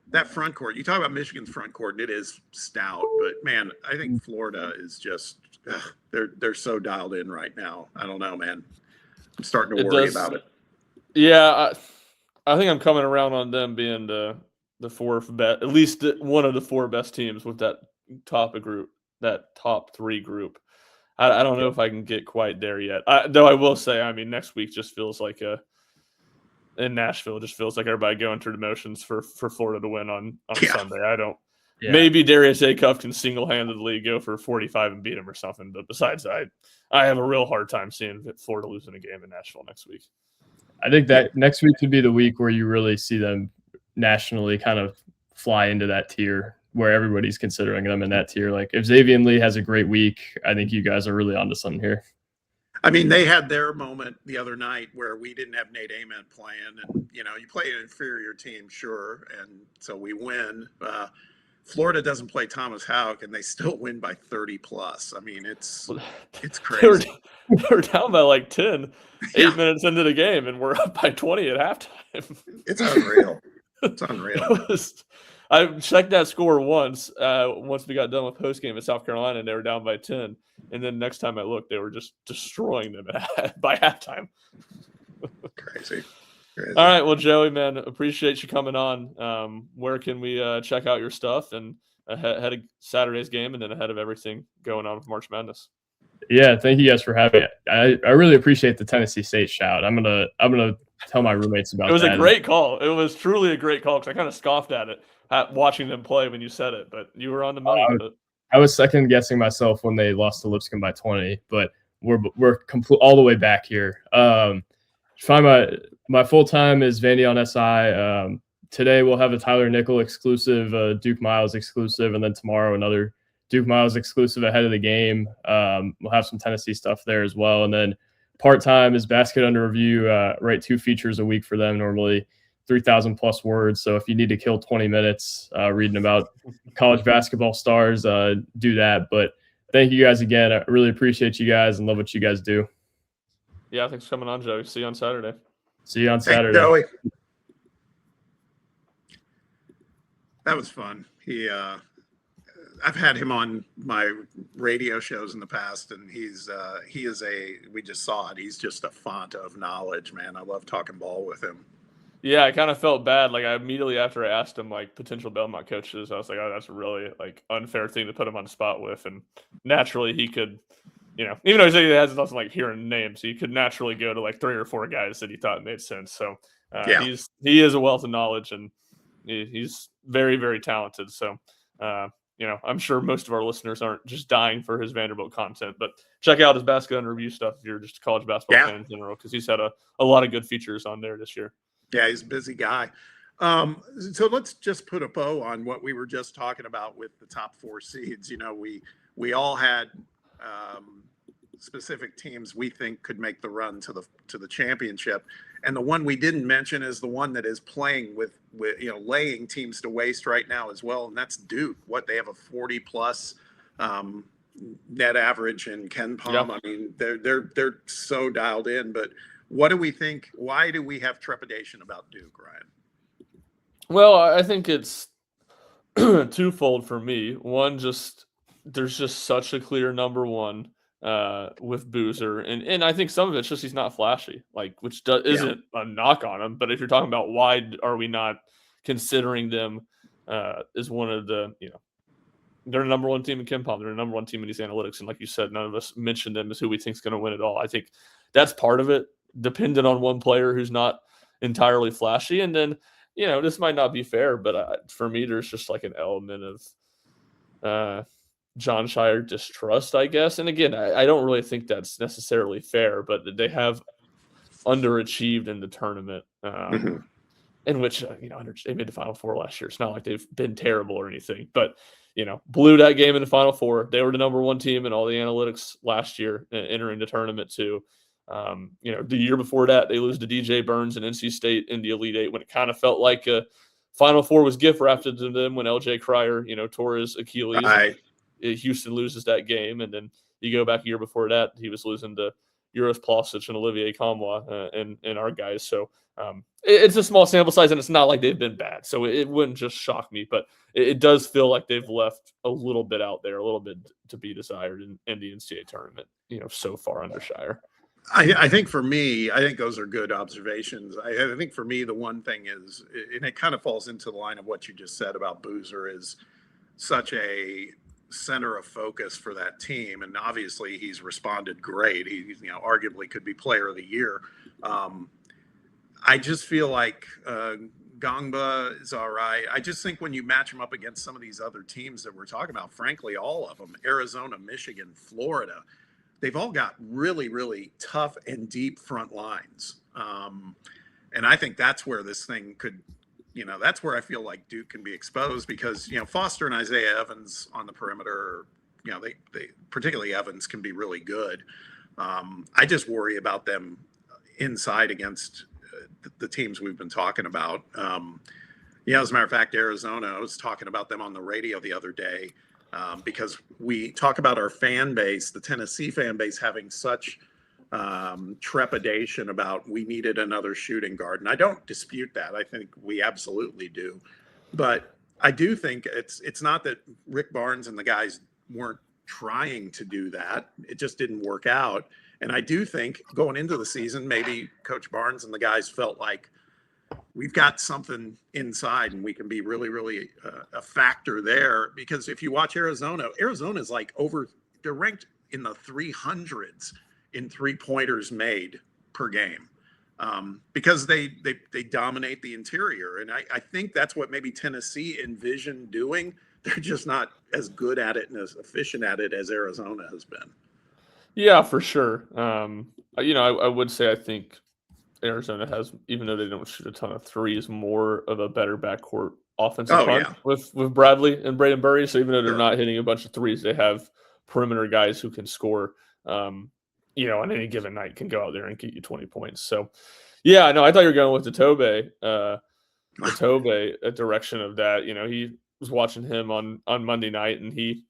that front court, you talk about Michigan's front court, and it is stout, but man, I think Florida is just, they're so dialed in right now. I don't know, man. I'm starting to worry about it. Yeah. I think I'm coming around on them being the 4th best, at least one of the 4 best teams with that top 3 group. I don't know if I can get quite there yet. Though I will say, I mean, next week just feels like in Nashville, it just feels like everybody going through the motions for Florida to win on Sunday. I don't. Yeah. Maybe Darius Acuff can single-handedly go for 45 and beat him or something. But besides that, I have a real hard time seeing Florida losing a game in Nashville next week. I think that next week could be the week where you really see them nationally kind of fly into that tier where everybody's considering them in that tier. Like if Xavier Lee has a great week, I think you guys are really onto something here. I mean, they had their moment the other night where we didn't have Nate Ament playing, and you play an inferior team, sure, and so we win. Florida doesn't play Thomas Houck, and they still win by 30 plus. I mean, it's crazy. They were down by like 10, 8 minutes into the game, and we're up by 20 at halftime. It's unreal. It's unreal. I checked that score once we got done with postgame at South Carolina, and they were down by 10. And then next time I looked, they were just destroying them by halftime. Crazy. All right. Well, Joey, man, appreciate you coming on. Where can we check out your stuff and ahead of Saturday's game and then ahead of everything going on with March Madness? Yeah, thank you guys for having me. I really appreciate the Tennessee State shout. I'm gonna tell my roommates about it. It was a great call. It was truly a great call because I kind of scoffed at it, watching them play when you said it, but you were on the money with it. I was second guessing myself when they lost to Lipscomb by 20, but we're all the way back here. Find my full time is Vandy on SI. Today we'll have a Tyler Nickel exclusive, Duke Miles exclusive, and then tomorrow another Duke Miles exclusive ahead of the game. We'll have some Tennessee stuff there as well, and then part time is Basket Under Review. Write 2 features a week for them normally. 3,000 plus words. So if you need to kill 20 minutes reading about college basketball stars, do that. But thank you guys again. I really appreciate you guys and love what you guys do. Yeah, thanks for coming on, Joey. See you on Saturday. See you on Saturday. Joey. That was fun. I've had him on my radio shows in the past, and we just saw it. He's just a font of knowledge, man. I love talking ball with him. Yeah, I kind of felt bad. Like immediately after I asked him like potential Belmont coaches, I was like, "Oh, that's a really like unfair thing to put him on the spot with." And naturally, he could, even though he has nothing like hearing names, he could naturally go to like 3 or 4 guys that he thought made sense. So he is a wealth of knowledge, and he's very, very talented. So I'm sure most of our listeners aren't just dying for his Vanderbilt content, but check out his Basket Under Review stuff if you're just a college basketball fan in general, because he's had a lot of good features on there this year. Yeah, he's a busy guy. So let's just put a bow on what we were just talking about with the top 4 seeds. We all had specific teams we think could make the run to the championship. And the one we didn't mention is the one that is playing with laying teams to waste right now as well, and that's Duke. What, they have a 40 plus net average in Ken Palm. Yeah. I mean, they're so dialed in. But what do we think? Why do we have trepidation about Duke, Ryan? Well, I think it's twofold for me. One, there's just such a clear number one with Boozer, and I think some of it's just he's not flashy, like, which isn't a knock on him. But if you're talking about why are we not considering them as one of the, they're the number one team in KenPom, they're the number one team in these analytics, and like you said, none of us mentioned them as who we think is going to win it all. I think that's part of it, dependent on one player who's not entirely flashy, and then this might not be fair, but for me, there's just like an element of John Shire distrust, I guess. And again, I don't really think that's necessarily fair, but they have underachieved in the tournament, in which they made the Final Four last year. It's not like they've been terrible or anything, but blew that game in the Final Four. They were the number one team in all the analytics last year, entering the tournament too. The year before that, they lose to DJ Burns and NC State in the Elite Eight when it kind of felt like a Final Four was gift wrapped to them when LJ Cryer, tore his Achilles. Right. Houston loses that game, and then you go back a year before that, he was losing to Uros Plosic and Olivier Kamwa and our guys. So it's a small sample size, and it's not like they've been bad. So it wouldn't just shock me, but it does feel like they've left a little bit out there, a little bit to be desired in the NCAA tournament, so far under Shire. I think for me, I think those are good observations. I think for me, the one thing is, and it kind of falls into the line of what you just said about Boozer, is such a center of focus for that team. And obviously he's responded great. He arguably could be player of the year. I just feel like Gongba is all right. I just think when you match him up against some of these other teams that we're talking about, frankly, all of them, Arizona, Michigan, Florida, they've all got really, really tough and deep front lines. And I think that's where this thing could, that's where I feel like Duke can be exposed, because, Foster and Isaiah Evans on the perimeter, they particularly Evans can be really good. I just worry about them inside against the teams we've been talking about. As a matter of fact, Arizona, I was talking about them on the radio the other day. Because we talk about our fan base, the Tennessee fan base, having such trepidation about we needed another shooting guard. And I don't dispute that. I think we absolutely do. But I do think it's not that Rick Barnes and the guys weren't trying to do that. It just didn't work out. And I do think going into the season, maybe Coach Barnes and the guys felt like we've got something inside and we can be really, really a factor there. Because if you watch Arizona is like they're ranked in the 300s in 3-pointers made per game, because they dominate the interior. And I think that's what maybe Tennessee envisioned doing. They're just not as good at it and as efficient at it as Arizona has been. Yeah, for sure. I would say I think Arizona has, even though they don't shoot a ton of threes, more of a better backcourt offensive punch with Bradley and Braden Burry. So even though they're not hitting a bunch of threes, they have perimeter guys who can score, on any given night, can go out there and get you 20 points. So, I thought you were going with the Tobe direction of that. He was watching him on Monday night, and he,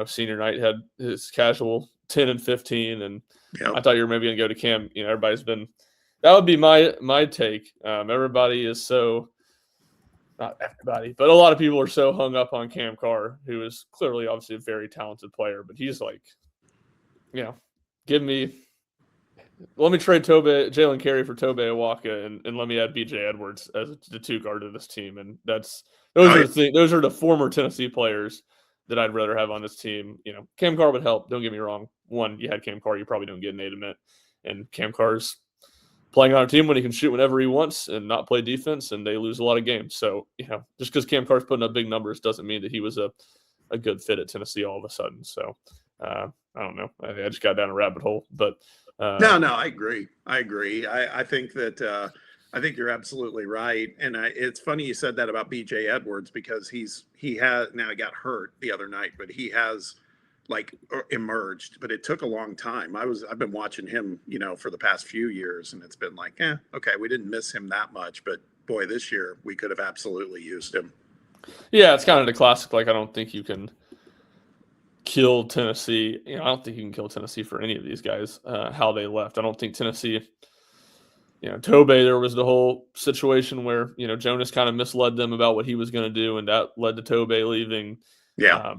senior night had his casual 10 and 15. And I thought you were maybe going to go to Cam. Everybody's been, that would be my take. Everybody is so, not everybody, but a lot of people are so hung up on Cam Carr, who is clearly obviously a very talented player, but he's like, let me trade Jalen Carey for Tobe Awaka and let me add BJ Edwards as the two guard of this team. And those are the former Tennessee players that I'd rather have on this team. Cam Carr would help. Don't get me wrong. One, you had Cam Carr, you probably don't get Nate Ament, and Cam Carr's playing on a team when he can shoot whenever he wants and not play defense, and they lose a lot of games. So, just because Cam Carr's putting up big numbers doesn't mean that he was a good fit at Tennessee all of a sudden. So, I don't know. I just got down a rabbit hole, but no, I agree. I think that I think you're absolutely right. And it's funny you said that about BJ Edwards, because he got hurt the other night, but he has emerged, but it took a long time. I've been watching him, for the past few years, and it's been like, okay, we didn't miss him that much, but boy, this year we could have absolutely used him. Yeah, it's kind of the classic. Like, I don't think you can kill Tennessee. I don't think you can kill Tennessee for any of these guys, how they left. I don't think Tennessee, Tobey, there was the whole situation where, Jonas kind of misled them about what he was going to do, and that led to Tobey leaving. Yeah.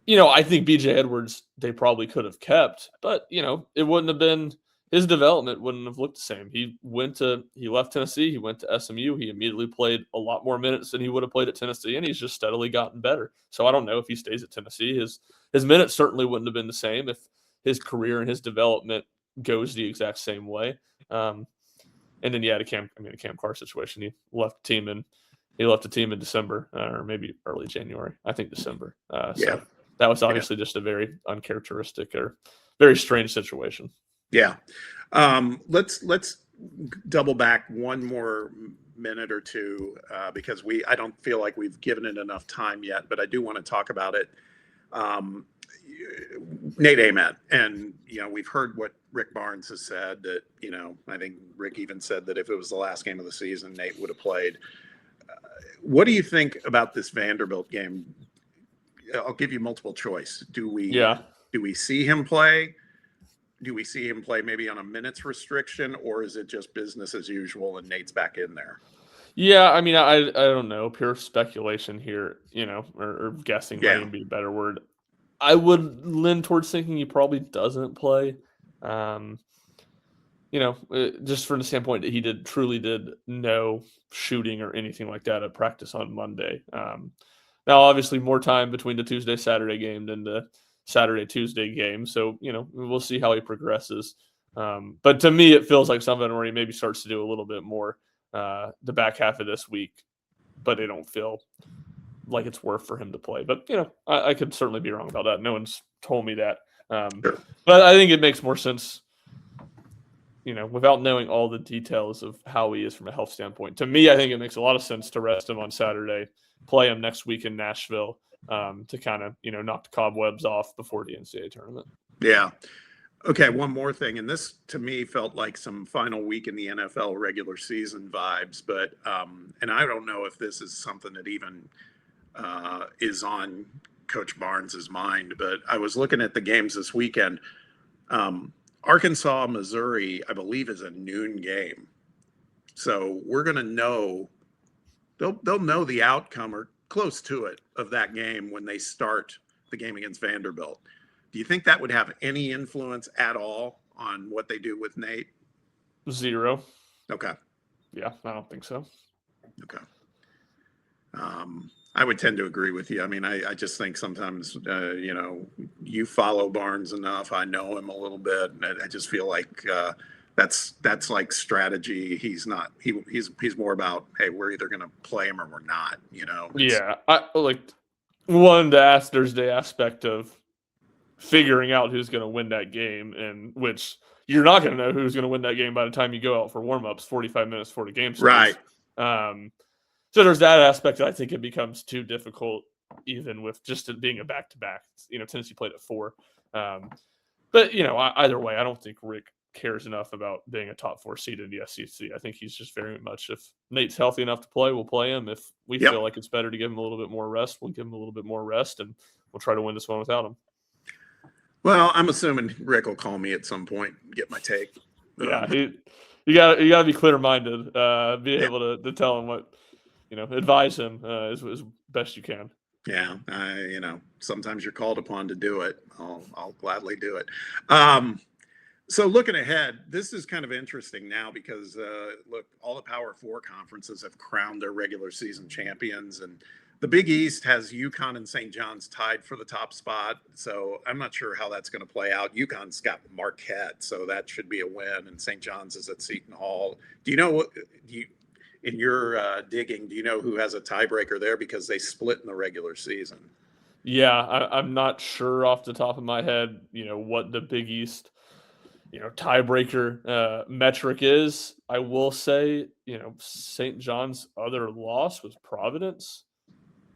I think BJ Edwards, they probably could have kept, but, it wouldn't have been, his development wouldn't have looked the same. He left Tennessee, he went to SMU, he immediately played a lot more minutes than he would have played at Tennessee, and he's just steadily gotten better. So I don't know if he stays at Tennessee. His minutes certainly wouldn't have been the same if his career and his development goes the exact same way. And then, the Cam Carr situation, he left the team in December, or maybe early January, I think December. So that was obviously just a very uncharacteristic or very strange situation. Yeah. Let's double back one more minute or two, because I don't feel like we've given it enough time yet, but I do want to talk about it. Nate Ament, and we've heard what Rick Barnes has said, that I think Rick even said that if it was the last game of the season, Nate would have played. What do you think about this Vanderbilt game? I'll give you multiple choice. Do we see him play? Do we see him play maybe on a minutes restriction, or is it just business as usual and Nate's back in there? Yeah, I don't know. Pure speculation here, or guessing might be a better word. I would lean towards thinking he probably doesn't play. Just from the standpoint that he truly did no shooting or anything like that at practice on Monday. Now, obviously, more time between the Tuesday-Saturday game than the Saturday-Tuesday game. So, we'll see how he progresses. But to me, it feels like something where he maybe starts to do a little bit more the back half of this week, but they don't feel like it's worth for him to play. But, I could certainly be wrong about that. No one's told me that. Sure. But I think it makes more sense, without knowing all the details of how he is from a health standpoint. To me, I think it makes a lot of sense to rest him on Saturday, play him next week in Nashville, to kind of, knock the cobwebs off before the NCAA tournament. Yeah. Okay, one more thing, and this to me felt like some final week in the NFL regular season vibes, but and I don't know if this is something that even is on Coach Barnes's mind, but I was looking at the games this weekend. Arkansas, Missouri, I believe, is a noon game, so we're going to know. They'll know the outcome or close to it of that game when they start the game against Vanderbilt. Do you think that would have any influence at all on what they do with Nate? Zero. Okay. Yeah, I don't think so. Okay. I would tend to agree with you. I mean, I just think sometimes, you follow Barnes enough. I know him a little bit. And I just feel like that's like strategy. He's not. He's more about, hey, we're either going to play him or we're not. Yeah, I like one to ask. There's the aspect of figuring out who's going to win that game, and which you're not going to know who's going to win that game by the time you go out for warm-ups 45 minutes before the game starts. Right. So there's that aspect that I think it becomes too difficult, even with just it being a back-to-back. Tennessee played at 4. But, either way, I don't think Rick cares enough about being a top 4 seed in the SEC. I think he's just very much, if Nate's healthy enough to play, we'll play him. If we feel like it's better to give him a little bit more rest, we'll give him a little bit more rest, and we'll try to win this one without him. Well, I'm assuming Rick will call me at some point and get my take. Yeah, you got to be clear-minded, be able to tell him what, advise him as best you can. Yeah, sometimes you're called upon to do it. I'll gladly do it. So looking ahead, this is kind of interesting now because, look, all the Power 4 conferences have crowned their regular season champions, and the Big East has UConn and St. John's tied for the top spot. So I'm not sure how that's going to play out. UConn's got Marquette, so that should be a win, and St. John's is at Seton Hall. Do you know in your digging, do you know who has a tiebreaker there, because they split in the regular season? Yeah, I'm not sure off the top of my head, what the Big East tiebreaker metric is. I will say, St. John's other loss was Providence.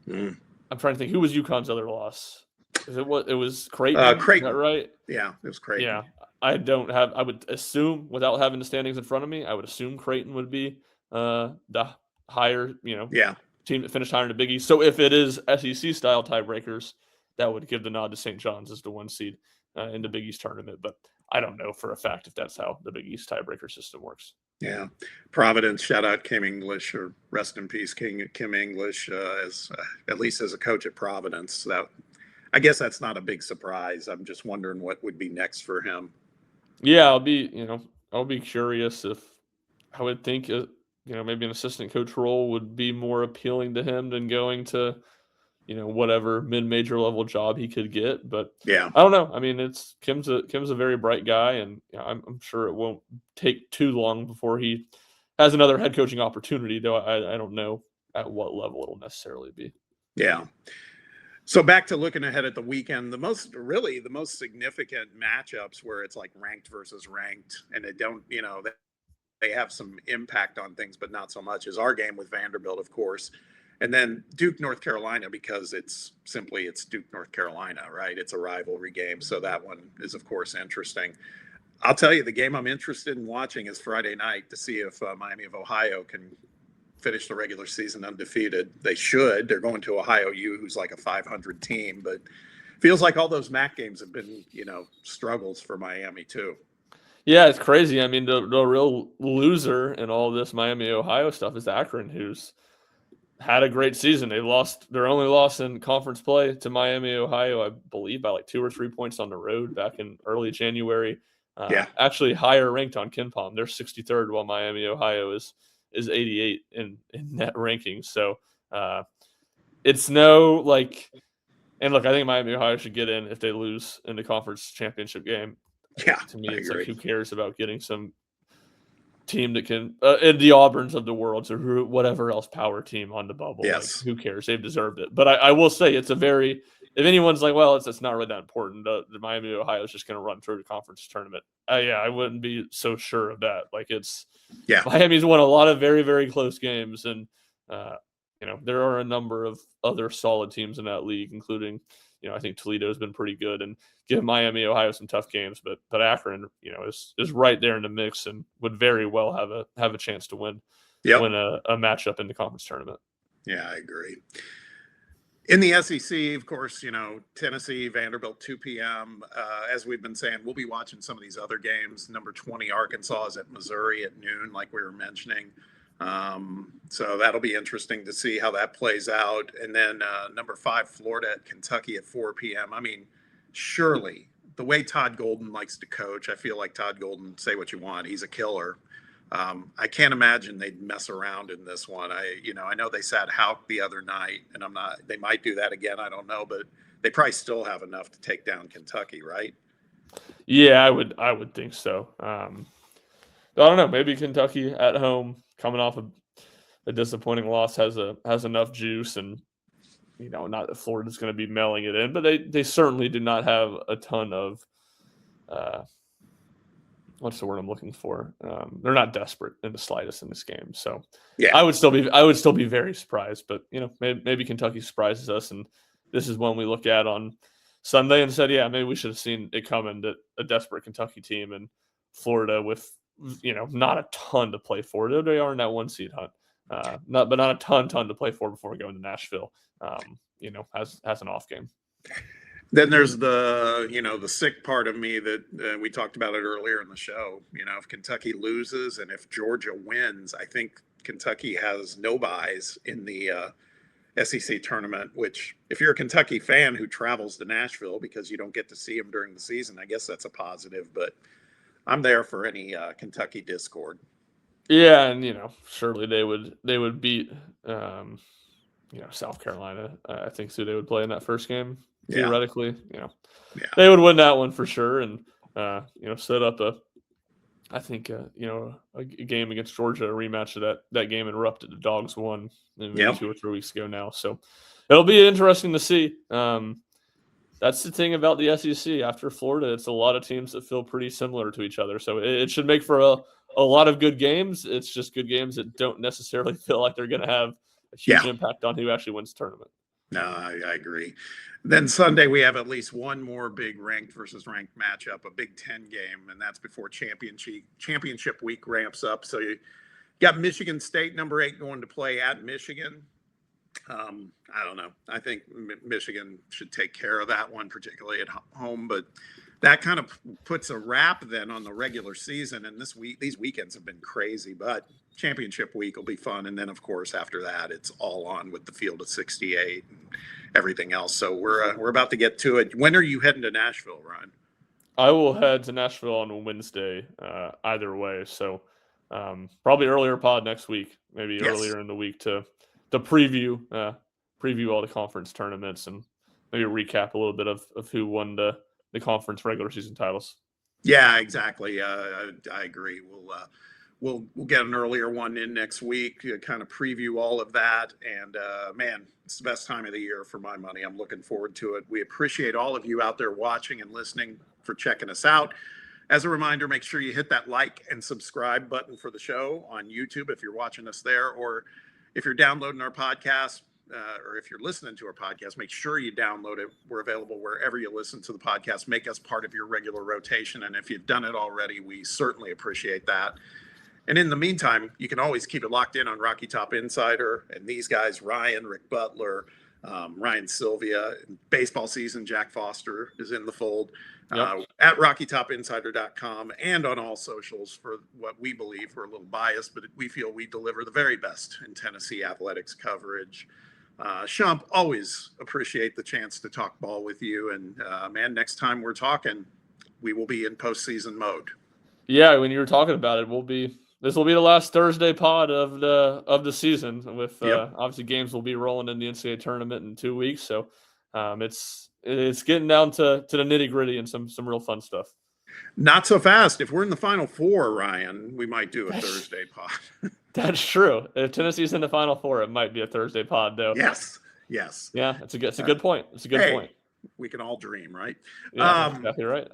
I'm trying to think, who was UConn's other loss? Is it what it was Creighton? Creighton. Is that right? Yeah, it was Creighton. Yeah. I would assume, without having the standings in front of me, I would assume Creighton would be the higher, Yeah. team that finished higher in the Big East. So if it is SEC style tiebreakers, that would give the nod to St. John's as the 1 seed in the Big East tournament. But I don't know for a fact if that's how the Big East tiebreaker system works. Yeah. Providence, shout out Kim English, or rest in peace, Kim English, as at least as a coach at Providence. I guess that's not a big surprise. I'm just wondering what would be next for him. Yeah, I'll be curious if I would think maybe an assistant coach role would be more appealing to him than going to whatever mid-major level job he could get. But yeah, I don't know. I mean, Kim's a very bright guy, and I'm sure it won't take too long before he has another head coaching opportunity, though I don't know at what level it'll necessarily be. Yeah. So back to looking ahead at the weekend, the most significant matchups where it's like ranked versus ranked, and they don't, they have some impact on things, but not so much, is our game with Vanderbilt, of course. And then Duke, North Carolina, because it's Duke, North Carolina, right? It's a rivalry game. So that one is, of course, interesting. I'll tell you, the game I'm interested in watching is Friday night to see if Miami of Ohio can finish the regular season undefeated. They should. They're going to Ohio U, who's like a 500 team, but feels like all those MAC games have been, struggles for Miami too. Yeah, it's crazy. I mean, the real loser in all this Miami, Ohio stuff is Akron, who's had a great season. They lost their only loss in conference play to Miami, Ohio, I believe by like 2 or 3 points on the road back in early January. Actually higher ranked on KenPom. They're 63rd, while Miami, Ohio is 88 in net ranking. So it's no and look, I think Miami, Ohio should get in if they lose in the conference championship game. Yeah, to me, it's like, who cares about getting some team that can in the Auburns of the world, or whatever else power team on the bubble. Yes. Who cares? They've deserved it. But I will say it's if anyone's like, well, it's not really that important. The Miami, Ohio is just going to run through the conference tournament. I wouldn't be so sure of that. Miami's won a lot of very, very close games, and there are a number of other solid teams in that league, including I think Toledo's been pretty good, and give Miami, Ohio some tough games, but Akron, is right there in the mix and would very well have a chance to win a matchup in the conference tournament. Yeah, I agree. In the SEC, of course, Tennessee, Vanderbilt, 2 p.m. As we've been saying, we'll be watching some of these other games. Number 20, Arkansas is at Missouri at noon, like we were mentioning. So that'll be interesting to see how that plays out. And then number 5, Florida at Kentucky at 4 p.m. I mean, surely the way Todd Golden likes to coach, I feel like Todd Golden, say what you want, he's a killer. I can't imagine they'd mess around in this one. I know they sat Houck the other night, and they might do that again. I don't know, but they probably still have enough to take down Kentucky, right? Yeah, I would think so. I don't know. Maybe Kentucky at home, coming off a disappointing loss, has enough juice, and not that Florida's going to be mailing it in, but they certainly do not have a ton of what's the word I'm looking for? They're not desperate in the slightest in this game. So yeah, I would still be very surprised, but maybe Kentucky surprises us, and this is one we look at on Sunday and said, yeah, maybe we should have seen it coming, that a desperate Kentucky team and Florida with not a ton to play for. They are in that 1 seed hunt, not a ton to play for before going to Nashville. Has an off game. Then there's the sick part of me that we talked about it earlier in the show. If Kentucky loses and if Georgia wins, I think Kentucky has no buys in the SEC tournament, which if you're a Kentucky fan who travels to Nashville because you don't get to see them during the season, I guess that's a positive, but I'm there for any Kentucky discord. Yeah, and surely they would beat South Carolina. I think so. They would play in that first game theoretically. They would win that one for sure, and set up a game against Georgia, a rematch of that game interrupted. The Dogs won maybe 2 or 3 weeks ago now, so it'll be interesting to see. That's the thing about the SEC. After Florida, it's a lot of teams that feel pretty similar to each other. So it should make for a lot of good games. It's just good games that don't necessarily feel like they're going to have a huge impact on who actually wins the tournament. No, I agree. Then Sunday, we have at least one more big ranked versus ranked matchup, a Big Ten game, and that's before championship week ramps up. So you got Michigan State, number 8, going to play at Michigan. I don't know. I think Michigan should take care of that one, particularly at home. But that kind of puts a wrap then on the regular season. And these weekends have been crazy, but championship week will be fun. And then, of course, after that, it's all on with the field of 68 and everything else. So we're about to get to it. When are you heading to Nashville, Ryan? I will head to Nashville on Wednesday, either way. So probably earlier pod next week, maybe earlier in the week to preview all the conference tournaments and maybe recap a little bit of who won the conference regular season titles. Yeah, exactly. I agree. We'll get an earlier one in next week to kind of preview all of that. And man, it's the best time of the year for my money. I'm looking forward to it. We appreciate all of you out there watching and listening for checking us out. As a reminder, make sure you hit that like and subscribe button for the show on YouTube if you're watching us there, or if you're downloading our podcast, or if you're listening to our podcast, make sure you download it. We're available wherever you listen to the podcast. Make us part of your regular rotation. And if you've done it already, we certainly appreciate that. And in the meantime, you can always keep it locked in on Rocky Top Insider and these guys, Ryan, Rick Butler, Ryan Sylvia. Baseball season, Jack Foster is in the fold. At RockyTopInsider.com and on all socials for what we believe. We're a little biased, but we feel we deliver the very best in Tennessee athletics coverage. Shump, always appreciate the chance to talk ball with you. And man, next time we're talking, we will be in postseason mode. Yeah, when you were talking about it, this will be the last Thursday pod of the season. With obviously games will be rolling in the NCAA tournament in 2 weeks, so it's getting down to the nitty gritty and some real fun stuff. Not so fast. If we're in the Final Four, Ryan, we might do a Thursday pod. That's true. If Tennessee's in the Final Four, it might be a Thursday pod, though. Yes. Yeah, it's a good point. It's a good point. We can all dream, right? Yeah, exactly right.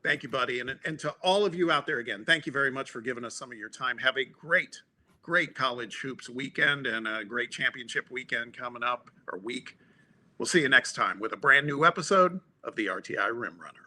Thank you, buddy. And to all of you out there, again, thank you very much for giving us some of your time. Have a great college hoops weekend and a great championship weekend coming up, or week. We'll see you next time with a brand new episode of the RTI Rim Runner.